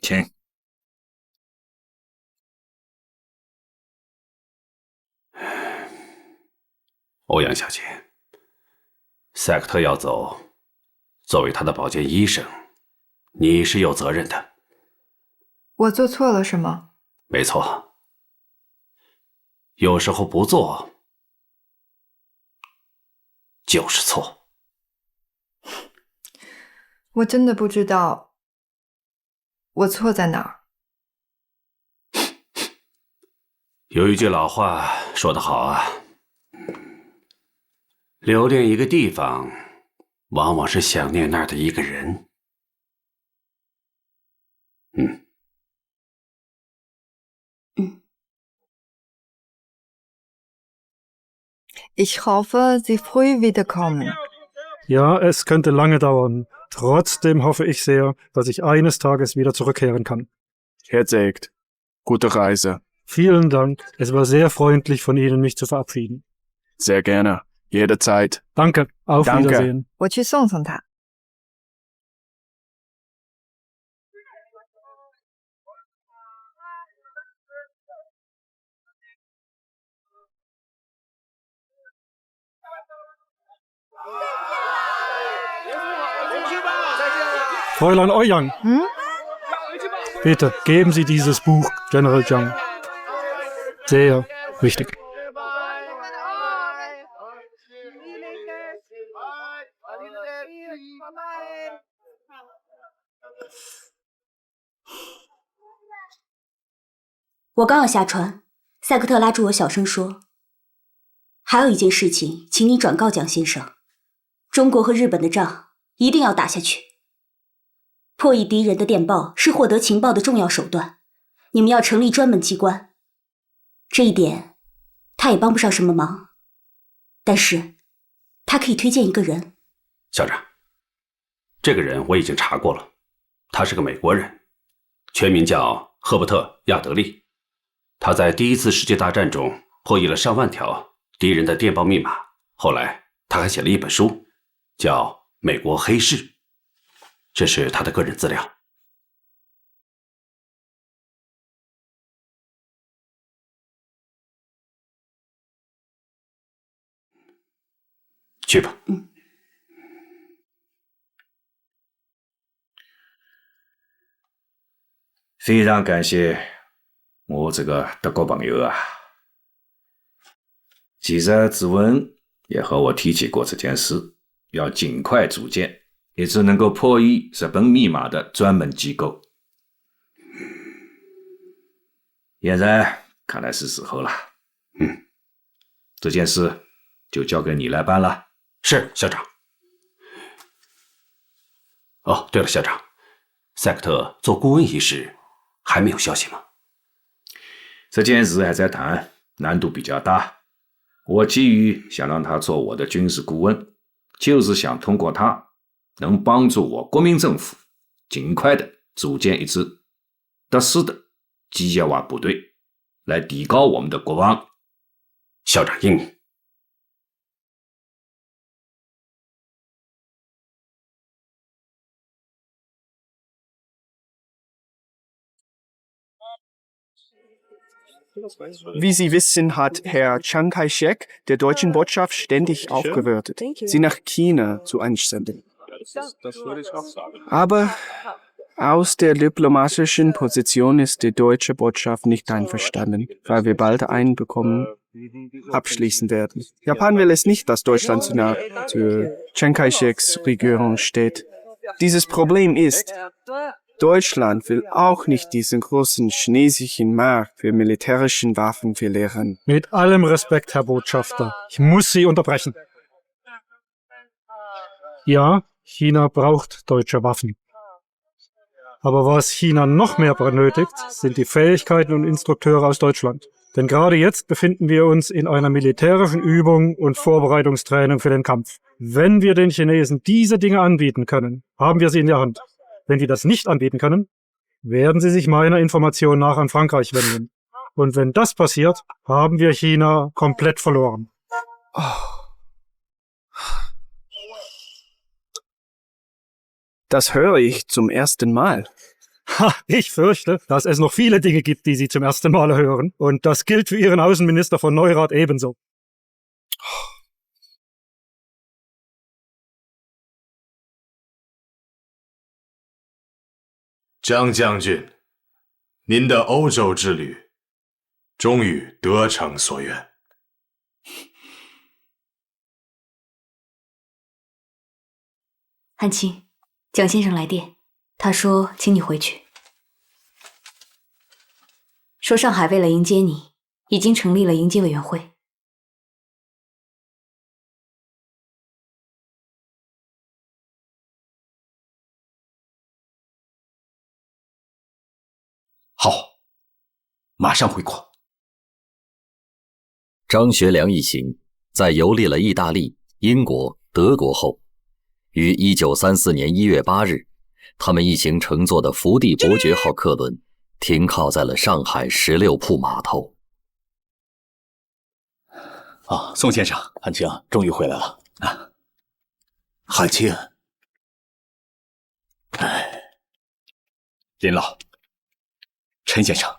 Speaker 26: 请。
Speaker 7: 欧阳小姐，塞克特要走，作为他的保健医生，你是有责任的。
Speaker 9: 我做错了什么？
Speaker 7: 没错，有时候不做就是错。
Speaker 9: 我真的不知道我错在哪儿。
Speaker 7: 有一句老话说得好啊，留恋一个地方，往往是想念那儿的一个人。
Speaker 9: Ich hoffe, Sie früh wiederkommen.
Speaker 1: Ja, es könnte lange dauern. Trotzdem hoffe ich sehr, dass ich eines Tages wieder zurückkehren kann.
Speaker 10: Herr Segt, gute Reise.
Speaker 1: Vielen Dank. Es war sehr freundlich von Ihnen, mich zu verabschieden.
Speaker 10: Sehr gerne. Jederzeit.
Speaker 1: Danke. Auf
Speaker 10: Danke.
Speaker 1: Wiedersehen.
Speaker 9: 我去送送他。
Speaker 1: Fräulein Ouyang. Bitte, geben Sie dieses Buch General Zhang. Sehr wichtig.
Speaker 21: “我刚要下船，塞克特拉住我，小声说：“还有一件事情，请你转告蒋先生，中国和日本的仗一定要打下去。破译敌人的电报是获得情报的重要手段，你们要成立专门机关。这一点，他也帮不上什么忙，但是他可以推荐一个人。”
Speaker 7: 校长，这个人我已经查过了，他是个美国人，全名叫赫伯特·亚德利。他在第一次世界大战中破译了上万条敌人的电报密码，后来他还写了一本书，叫《美国黑市》，这是他的个人资料。去吧。
Speaker 26: 非常感谢我这个德国朋友啊。其实子文也和我提起过这件事，要尽快组建一支能够破译日本密码的专门机构。现在看来是时候了。这件事就交给你来办了。
Speaker 7: 是，校长。哦，对了，校长，塞克特做顾问一事还没有消息吗？
Speaker 26: 这件事还在谈，难度比较大。我急于想让他做我的军事顾问，就是想通过他能帮助我国民政府尽快的组建一支特殊的机械化部队，来提高我们的国防。
Speaker 7: 校长英明。
Speaker 10: Wie Sie wissen, hat Herr Chiang Kai-shek der deutschen Botschaft ständig aufgewartet, sie nach China zu einsenden. Aber aus der diplomatischen Position ist die deutsche Botschaft nicht einverstanden, weil wir bald ein Abkommen abschließen werden. Japan will es nicht, dass Deutschland zu nah zu Chiang Kai-sheks Regierung steht. Dieses Problem ist, Deutschland will auch nicht diesen großen chinesischen Markt für militärischen Waffen verlieren.
Speaker 1: Mit allem Respekt, Herr Botschafter, ich muss Sie unterbrechen. Ja, China braucht deutsche Waffen. Aber was China noch mehr benötigt, sind die Fähigkeiten und Instrukteure aus Deutschland. Denn gerade jetzt befinden wir uns in einer militärischen Übung und Vorbereitungstraining für den Kampf. Wenn wir den Chinesen diese Dinge anbieten können, haben wir sie in der Hand. Wenn wir das nicht anbieten können, werden sie sich meiner Information nach an Frankreich wenden. Und wenn das passiert, haben wir China komplett verloren.
Speaker 10: Das höre ich zum ersten Mal.
Speaker 1: Ha, ich fürchte, dass es noch viele Dinge gibt, die Sie zum ersten Mal hören. Und das gilt für Ihren Außenminister von Neurath ebenso.
Speaker 2: Zhang 将军，您的欧洲之旅终于得偿所愿。
Speaker 21: 汉卿，蒋先生来电，他说请你回去，说上海为了迎接你，已经成立了迎接委员会。
Speaker 7: 好，马上回国。
Speaker 3: 张学良一行在游历了意大利、英国、德国后，于1934年1月8日，他们一行乘坐的福地伯爵号客轮停靠在了上海16铺码头。
Speaker 23: 啊，宋先生，汉卿终于回来了啊！
Speaker 7: 汉卿，哎，林老，陈先生，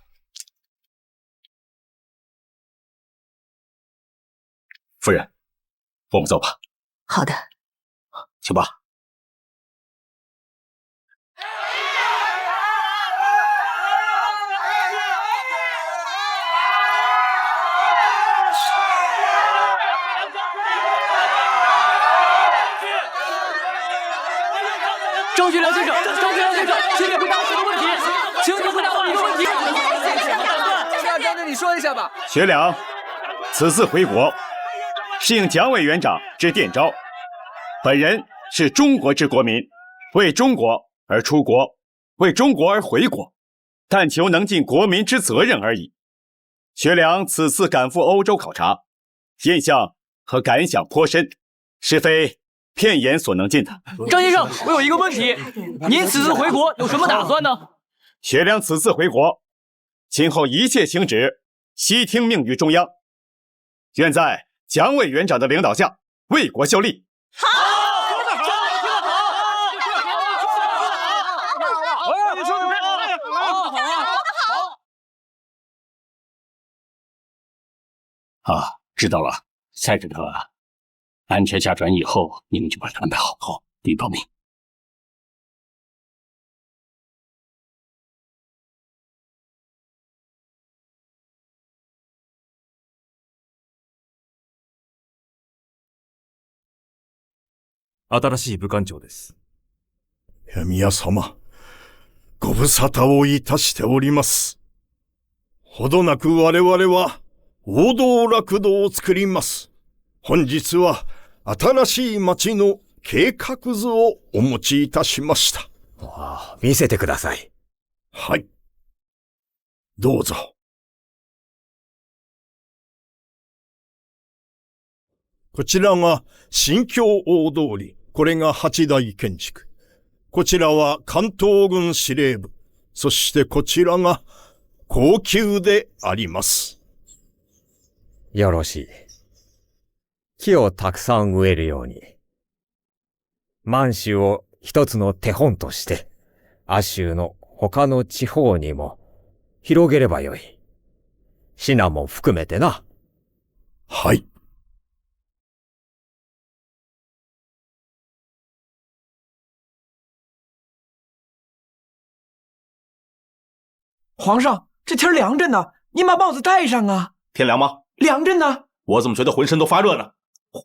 Speaker 7: 夫人，我们走吧。
Speaker 21: 好的，
Speaker 7: 请吧。
Speaker 20: 张学良先生，张学良先生，请你回答我的问题，请你回答我一个问题。将军，你说一下吧。
Speaker 12: 学良，此次回国是应蒋委员长之电召，本人是中国之国民，为中国而出国，为中国而回国，但求能尽国民之责任而已。学良此次赶赴欧洲考察，印象和感想颇深，实非片言所能尽的。
Speaker 20: 张先生，我有一个问题，您此次回国有什么打算呢？
Speaker 12: 学良此次回国，今后一切行止，悉听命于中央，愿在蒋委员长的领导下为国效力。
Speaker 20: 好，说得好，你说的太好了，
Speaker 23: 好。啊，知道了，蔡指特安全下船以后，你们就把他安排好。好，另报名。
Speaker 6: 新しい武官長です。宮様、ご無沙汰をいたしております。ほどなく我々は王道楽土を作ります。本日は新しい町の計画図をお持ちいたしました。見せてください。はい。どうぞ。こちらが新京大通り。これが八大建築。こちらは関東軍司令部。そしてこちらが皇宮であります。
Speaker 13: よろしい。木をたくさん植えるように。満州を一つの手本として、亜州の他の地方にも広げればよい。シナモン含めてな。
Speaker 6: はい。
Speaker 20: 皇上，这天凉着呢，您把帽子戴上啊。
Speaker 17: 天凉吗？
Speaker 20: 凉着呢。
Speaker 17: 我怎么觉得浑身都发热呢？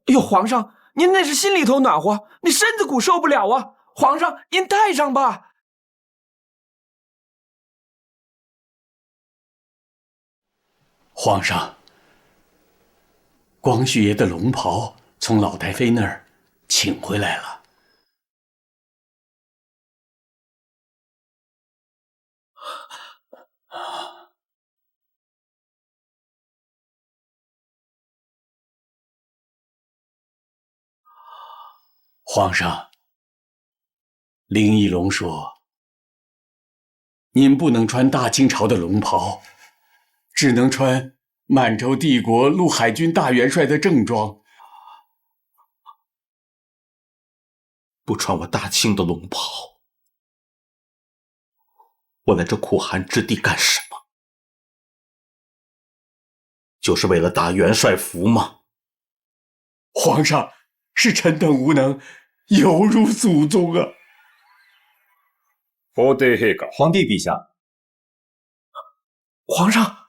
Speaker 20: 哟，皇上，您那是心里头暖和，你身子骨受不了啊。皇上，您戴上吧。
Speaker 7: 皇上，光绪爷的龙袍从老太妃那儿请回来了。皇上，林义龙说，您不能穿大清朝的龙袍，只能穿满洲帝国陆海军大元帅的正装。
Speaker 23: 不穿我大清的龙袍，我来这苦寒之地干什么？就是为了打元帅服吗？
Speaker 7: 皇上，是臣等无能，有辱祖宗啊！
Speaker 4: 皇帝陛下，
Speaker 17: 皇帝陛下，
Speaker 20: 皇上。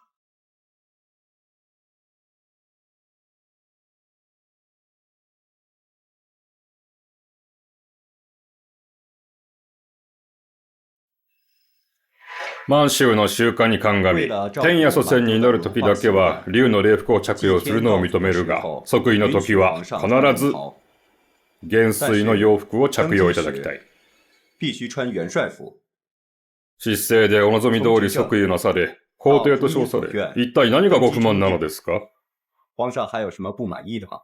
Speaker 4: 満州の習慣に鑑み、天や祖先に祈る時だけは竜の礼服を着用するのを認めるが、即位の時は必ず元帥の洋服を着用いただきたい。
Speaker 17: 必須穿元帥服。
Speaker 4: 失政でお望み通り即位なされ、皇帝と称され、一体何がご不満なのですか？
Speaker 17: 皇上还有什么不满意的吗？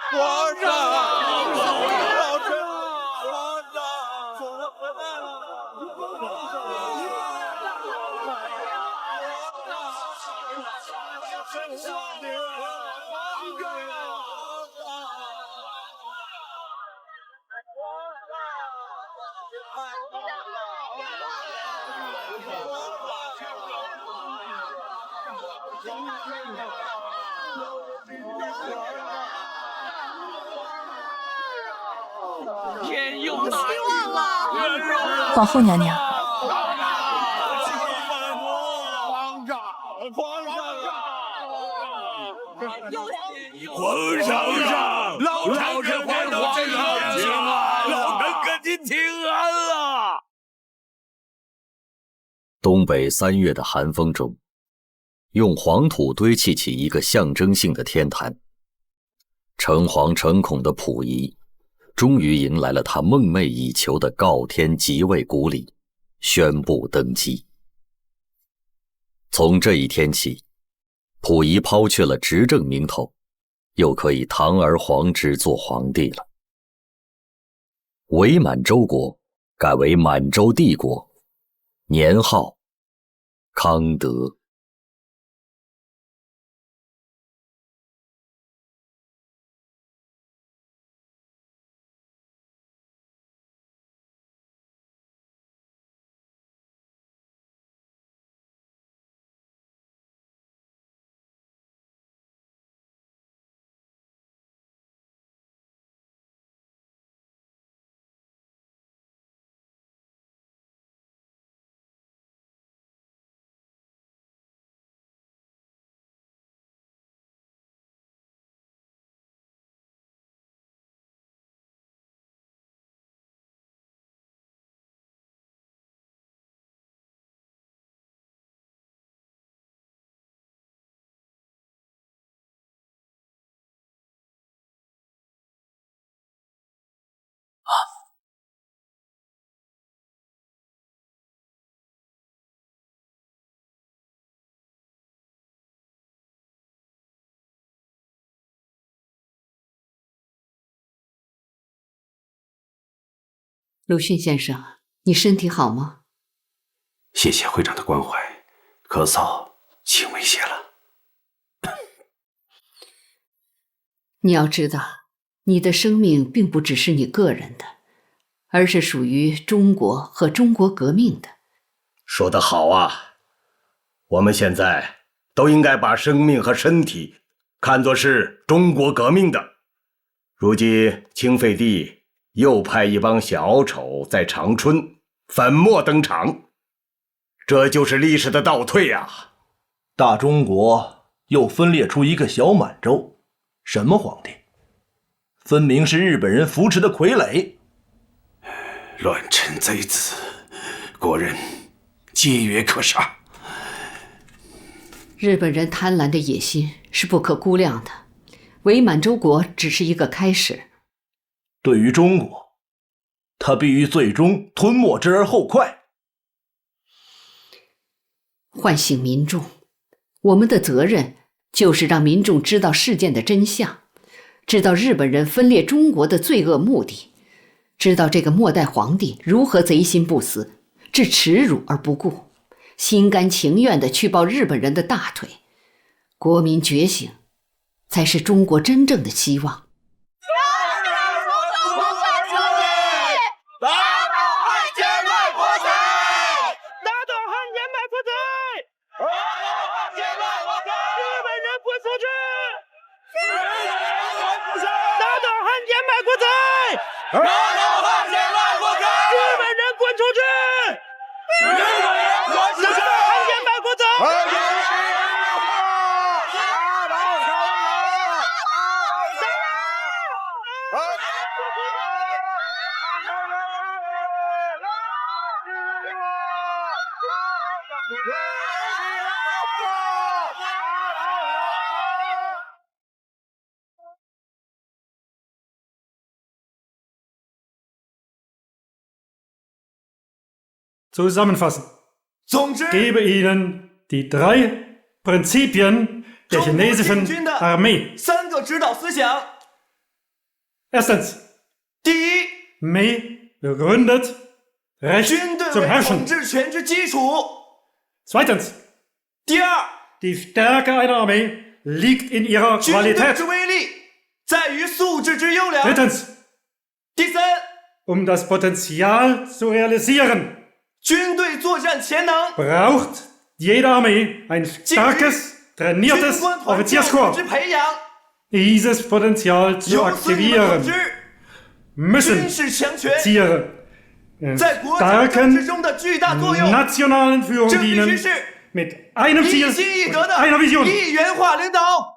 Speaker 20: 皇上，老臣，皇上，天佑大义！
Speaker 5: 皇后娘娘，
Speaker 14: 皇上，老臣回到这边去了，老臣跟您请安了。
Speaker 3: 东北3月的寒风中，用黄土堆砌起一个象征性的天坛。诚惶诚恐的溥仪终于迎来了他梦寐以求的诰天即位古礼，宣布登基。从这一天起，溥仪抛却了执政名头，又可以堂而皇之做皇帝了。伪满洲国改为满洲帝国，年号康德。
Speaker 11: 鲁迅先生，你身体好吗？
Speaker 15: 谢谢会长的关怀，咳嗽轻微些了。
Speaker 11: 你要知道，你的生命并不只是你个人的，而是属于中国和中国革命的。
Speaker 7: 说得好啊！我们现在都应该把生命和身体看作是中国革命的。如今清废帝又派一帮小丑在长春粉墨登场，这就是历史的倒退啊！
Speaker 14: 大中国又分裂出一个小满洲，什么皇帝？分明是日本人扶持的傀儡。
Speaker 15: 乱臣贼子，国人皆曰可杀。
Speaker 11: 日本人贪婪的野心是不可估量的，伪满洲国只是一个开始。
Speaker 14: 对于中国，他必于最终吞没之而后快。
Speaker 11: 唤醒民众，我们的责任就是让民众知道事件的真相，知道日本人分裂中国的罪恶目的，知道这个末代皇帝如何贼心不死，置耻辱而不顾，心甘情愿地去抱日本人的大腿。国民觉醒，才是中国真正的希望。
Speaker 1: Zusammenfassen. Gebe Ihnen die 3 Prinzipien der chinesischen Armee.
Speaker 20: 3个指导思想。
Speaker 1: Erstens.
Speaker 20: 第一，
Speaker 1: Armee begründet Recht
Speaker 20: 军队
Speaker 1: zum
Speaker 20: 为
Speaker 1: Herrschen.
Speaker 20: 统治权之基础。
Speaker 1: Zweitens.
Speaker 20: 第二，
Speaker 1: Die Stärke einer Armee liegt in ihrer
Speaker 20: 军队
Speaker 1: Qualität.
Speaker 20: 之威力在于素质之优良。
Speaker 1: Drittens.
Speaker 20: 第三，
Speaker 1: das Potenzial zu realisieren,
Speaker 20: 军队作战潜能
Speaker 1: braucht jede Armee ein starkes, trainiertes
Speaker 20: 军官团教
Speaker 1: Offizierskorps.
Speaker 20: 之培养，
Speaker 1: Dieses Potenzial zu
Speaker 20: 由此你们可
Speaker 1: aktivieren,
Speaker 20: 知，
Speaker 1: müssen
Speaker 20: 军事强权
Speaker 1: Offiziere
Speaker 20: 在国家政治
Speaker 1: starken
Speaker 20: 中的巨大作用，
Speaker 1: nationalen Führung
Speaker 20: 这必须
Speaker 1: dienen,
Speaker 20: 是
Speaker 1: mit einem
Speaker 20: 一
Speaker 1: Ziel
Speaker 20: 心一德
Speaker 1: und
Speaker 20: 的
Speaker 1: einer Vision.
Speaker 20: 一元化领导。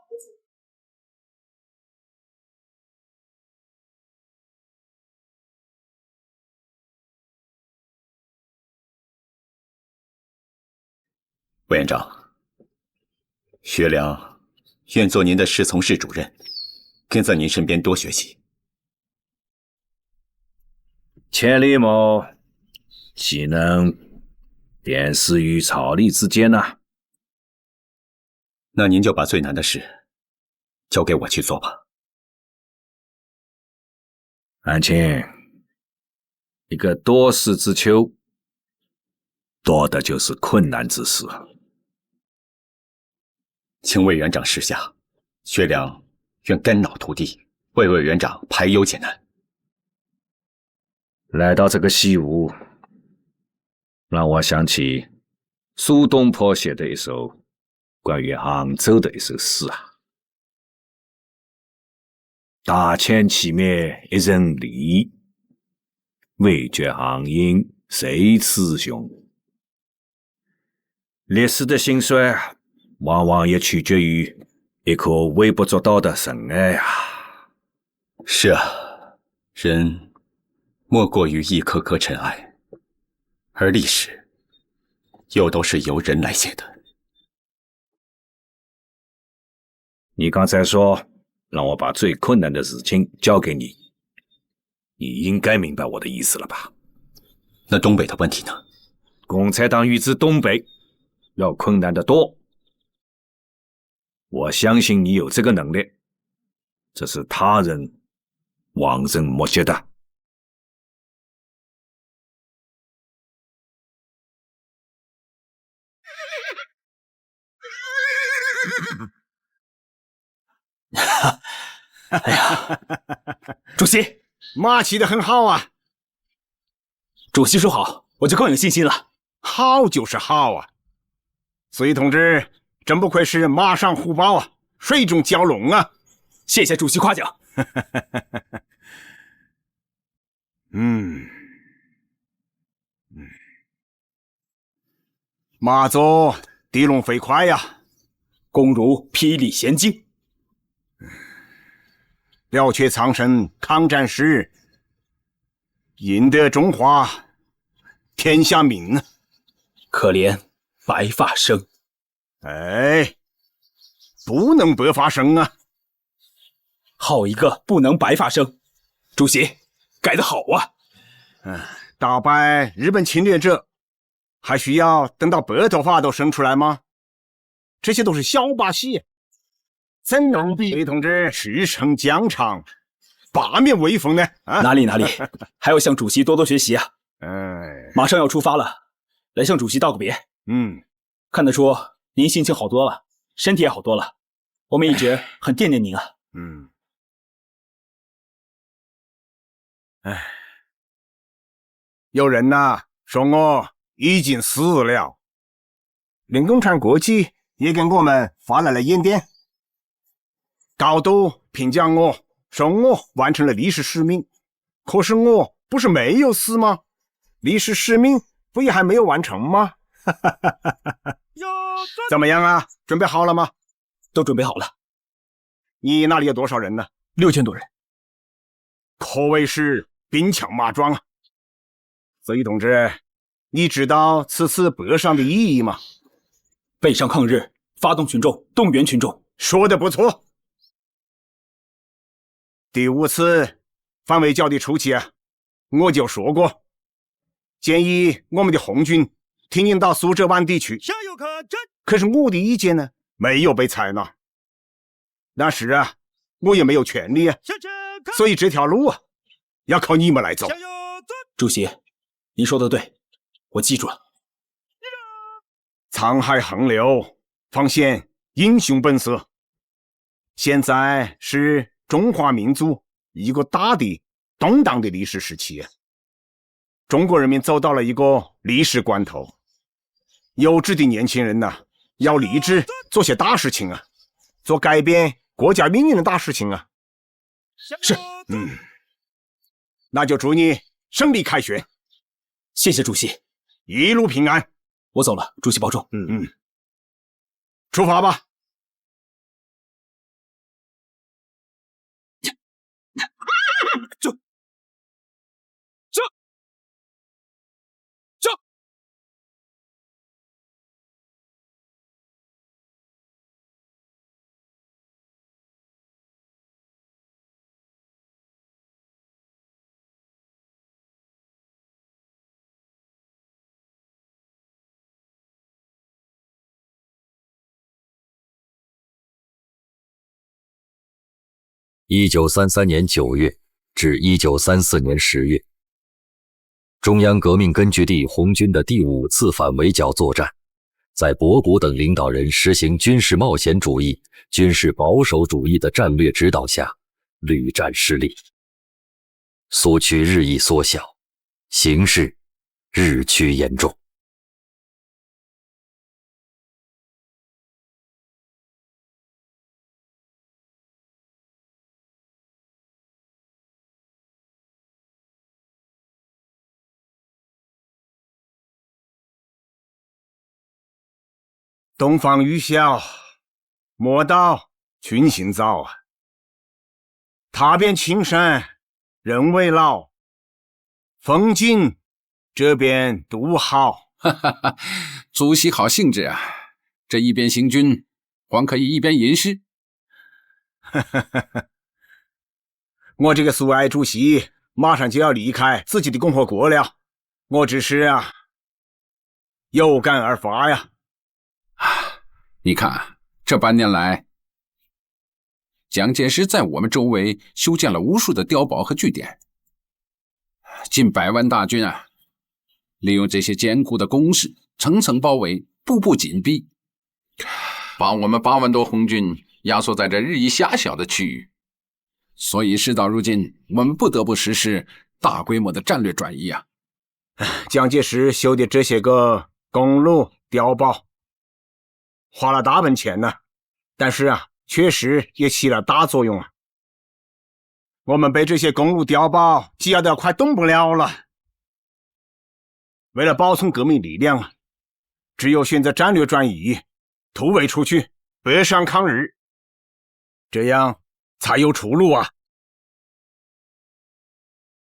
Speaker 18: 委员长，学良愿做您的侍从室主任，跟在您身边多学习。
Speaker 26: 千里目岂能电视与草隶之间呢？
Speaker 18: 那您就把最难的事交给我去做吧。
Speaker 26: 安庆，一个多事之秋，多的就是困难之事。
Speaker 18: 请委员长示下，学良愿肝脑涂地，为委员长排忧解难。
Speaker 26: 来到这个西吴，让我想起苏东坡写的一首关于杭州的一首诗啊。大千起灭一人离，未觉杭阴谁雌雄。历史的兴衰往往也取决于一颗微不足道的尘埃啊。
Speaker 18: 是啊，人莫过于一颗颗尘埃，而历史又都是由人来写的。
Speaker 26: 你刚才说让我把最困难的事情交给你，你应该明白我的意思了吧？
Speaker 18: 那东北的问题呢？
Speaker 26: 共产党与之东北要困难得多。我相信你有这个能力，这是他人望尘莫及的。
Speaker 12: 哎呀，主席，
Speaker 6: 马骑得很好啊！
Speaker 12: 主席说好，我就更有信心了。
Speaker 6: 好就是好啊！隋同志真不愧是马上虎豹啊，水中蛟龙啊！
Speaker 12: 谢谢主席夸奖。
Speaker 6: 马祖地龙飞快呀，
Speaker 12: 弓如霹雳弦惊。
Speaker 6: 了却苍生抗战时，赢得中华天下民。
Speaker 12: 可怜白发生。
Speaker 6: 哎，不能白发生啊！
Speaker 12: 好一个不能白发生！主席改得好啊！
Speaker 6: 打败日本侵略者，还需要等到白头发都生出来吗？这些都是小把戏，怎能比隋同志驰骋疆场，八面威风呢？
Speaker 12: 哪里，还要向主席多多学习啊！马上要出发了，来向主席道个别。看得出您心情好多了，身体也好多了，我们一直很惦念您啊。
Speaker 6: 有人呐说我已经死了，令共产国际也给我们发来了唁电，高度评价我，说我完成了历史使命。可是我不是没有死吗？历史使命不也还没有完成吗？怎么样啊？准备好了吗？
Speaker 12: 都准备好了。
Speaker 6: 你那里有多少人呢
Speaker 12: ？6000多人，
Speaker 6: 可谓是兵强马壮啊！隋同志，你知道此次北上的意义吗？
Speaker 12: 北上抗日，发动群众，动员群众。
Speaker 6: 说得不错。第5次反围剿的初期啊，我就说过，建议我们的红军挺进到苏浙湾地区。可是我的意见呢，没有被采纳。那时啊，我也没有权利啊，所以这条路啊，要靠你们来走。
Speaker 12: 主席，您说的对，我记住了。
Speaker 6: 沧海横流，方显英雄本色。现在是中华民族一个大的动荡的历史时期，中国人民走到了一个历史关头。有志的年轻人呐，要立志做些大事情啊，做改变国家命运的大事情啊。
Speaker 12: 是，
Speaker 6: 那就祝你胜利凯旋。
Speaker 12: 谢谢主席，
Speaker 6: 一路平安。
Speaker 12: 我走了，主席保重。
Speaker 6: 出发吧。
Speaker 3: 1933年9月至1934年10月，中央革命根据地红军的第5次反围剿作战，在博古等领导人实行军事冒险主义、军事保守主义的战略指导下，屡战失利，苏区日益缩小，形势日趋严重。
Speaker 6: 东方欲晓，莫道群行早啊！踏遍青山人未老，风景这边独好。
Speaker 8: 主席好兴致啊！这一边行军，还可以一边吟诗。
Speaker 6: 我这个苏维埃主席马上就要离开自己的共和国了，我只是有感而发呀。
Speaker 8: 你看，这半年来，蒋介石在我们周围修建了无数的碉堡和据点，近100万大军啊，利用这些坚固的工事，层层包围，步步紧逼，把我们8万多红军压缩在这日益狭小的区域。所以事到如今，我们不得不实施大规模的战略转移啊。
Speaker 9: 蒋介石修的这些个公路碉堡，花了大本钱呢，但是啊，确实也起了大作用啊。我们被这些公路碉堡挤压得快动不了了。为了保存革命力量啊，只有选择战略转移，突围出去，北上抗日，这样才有出路啊。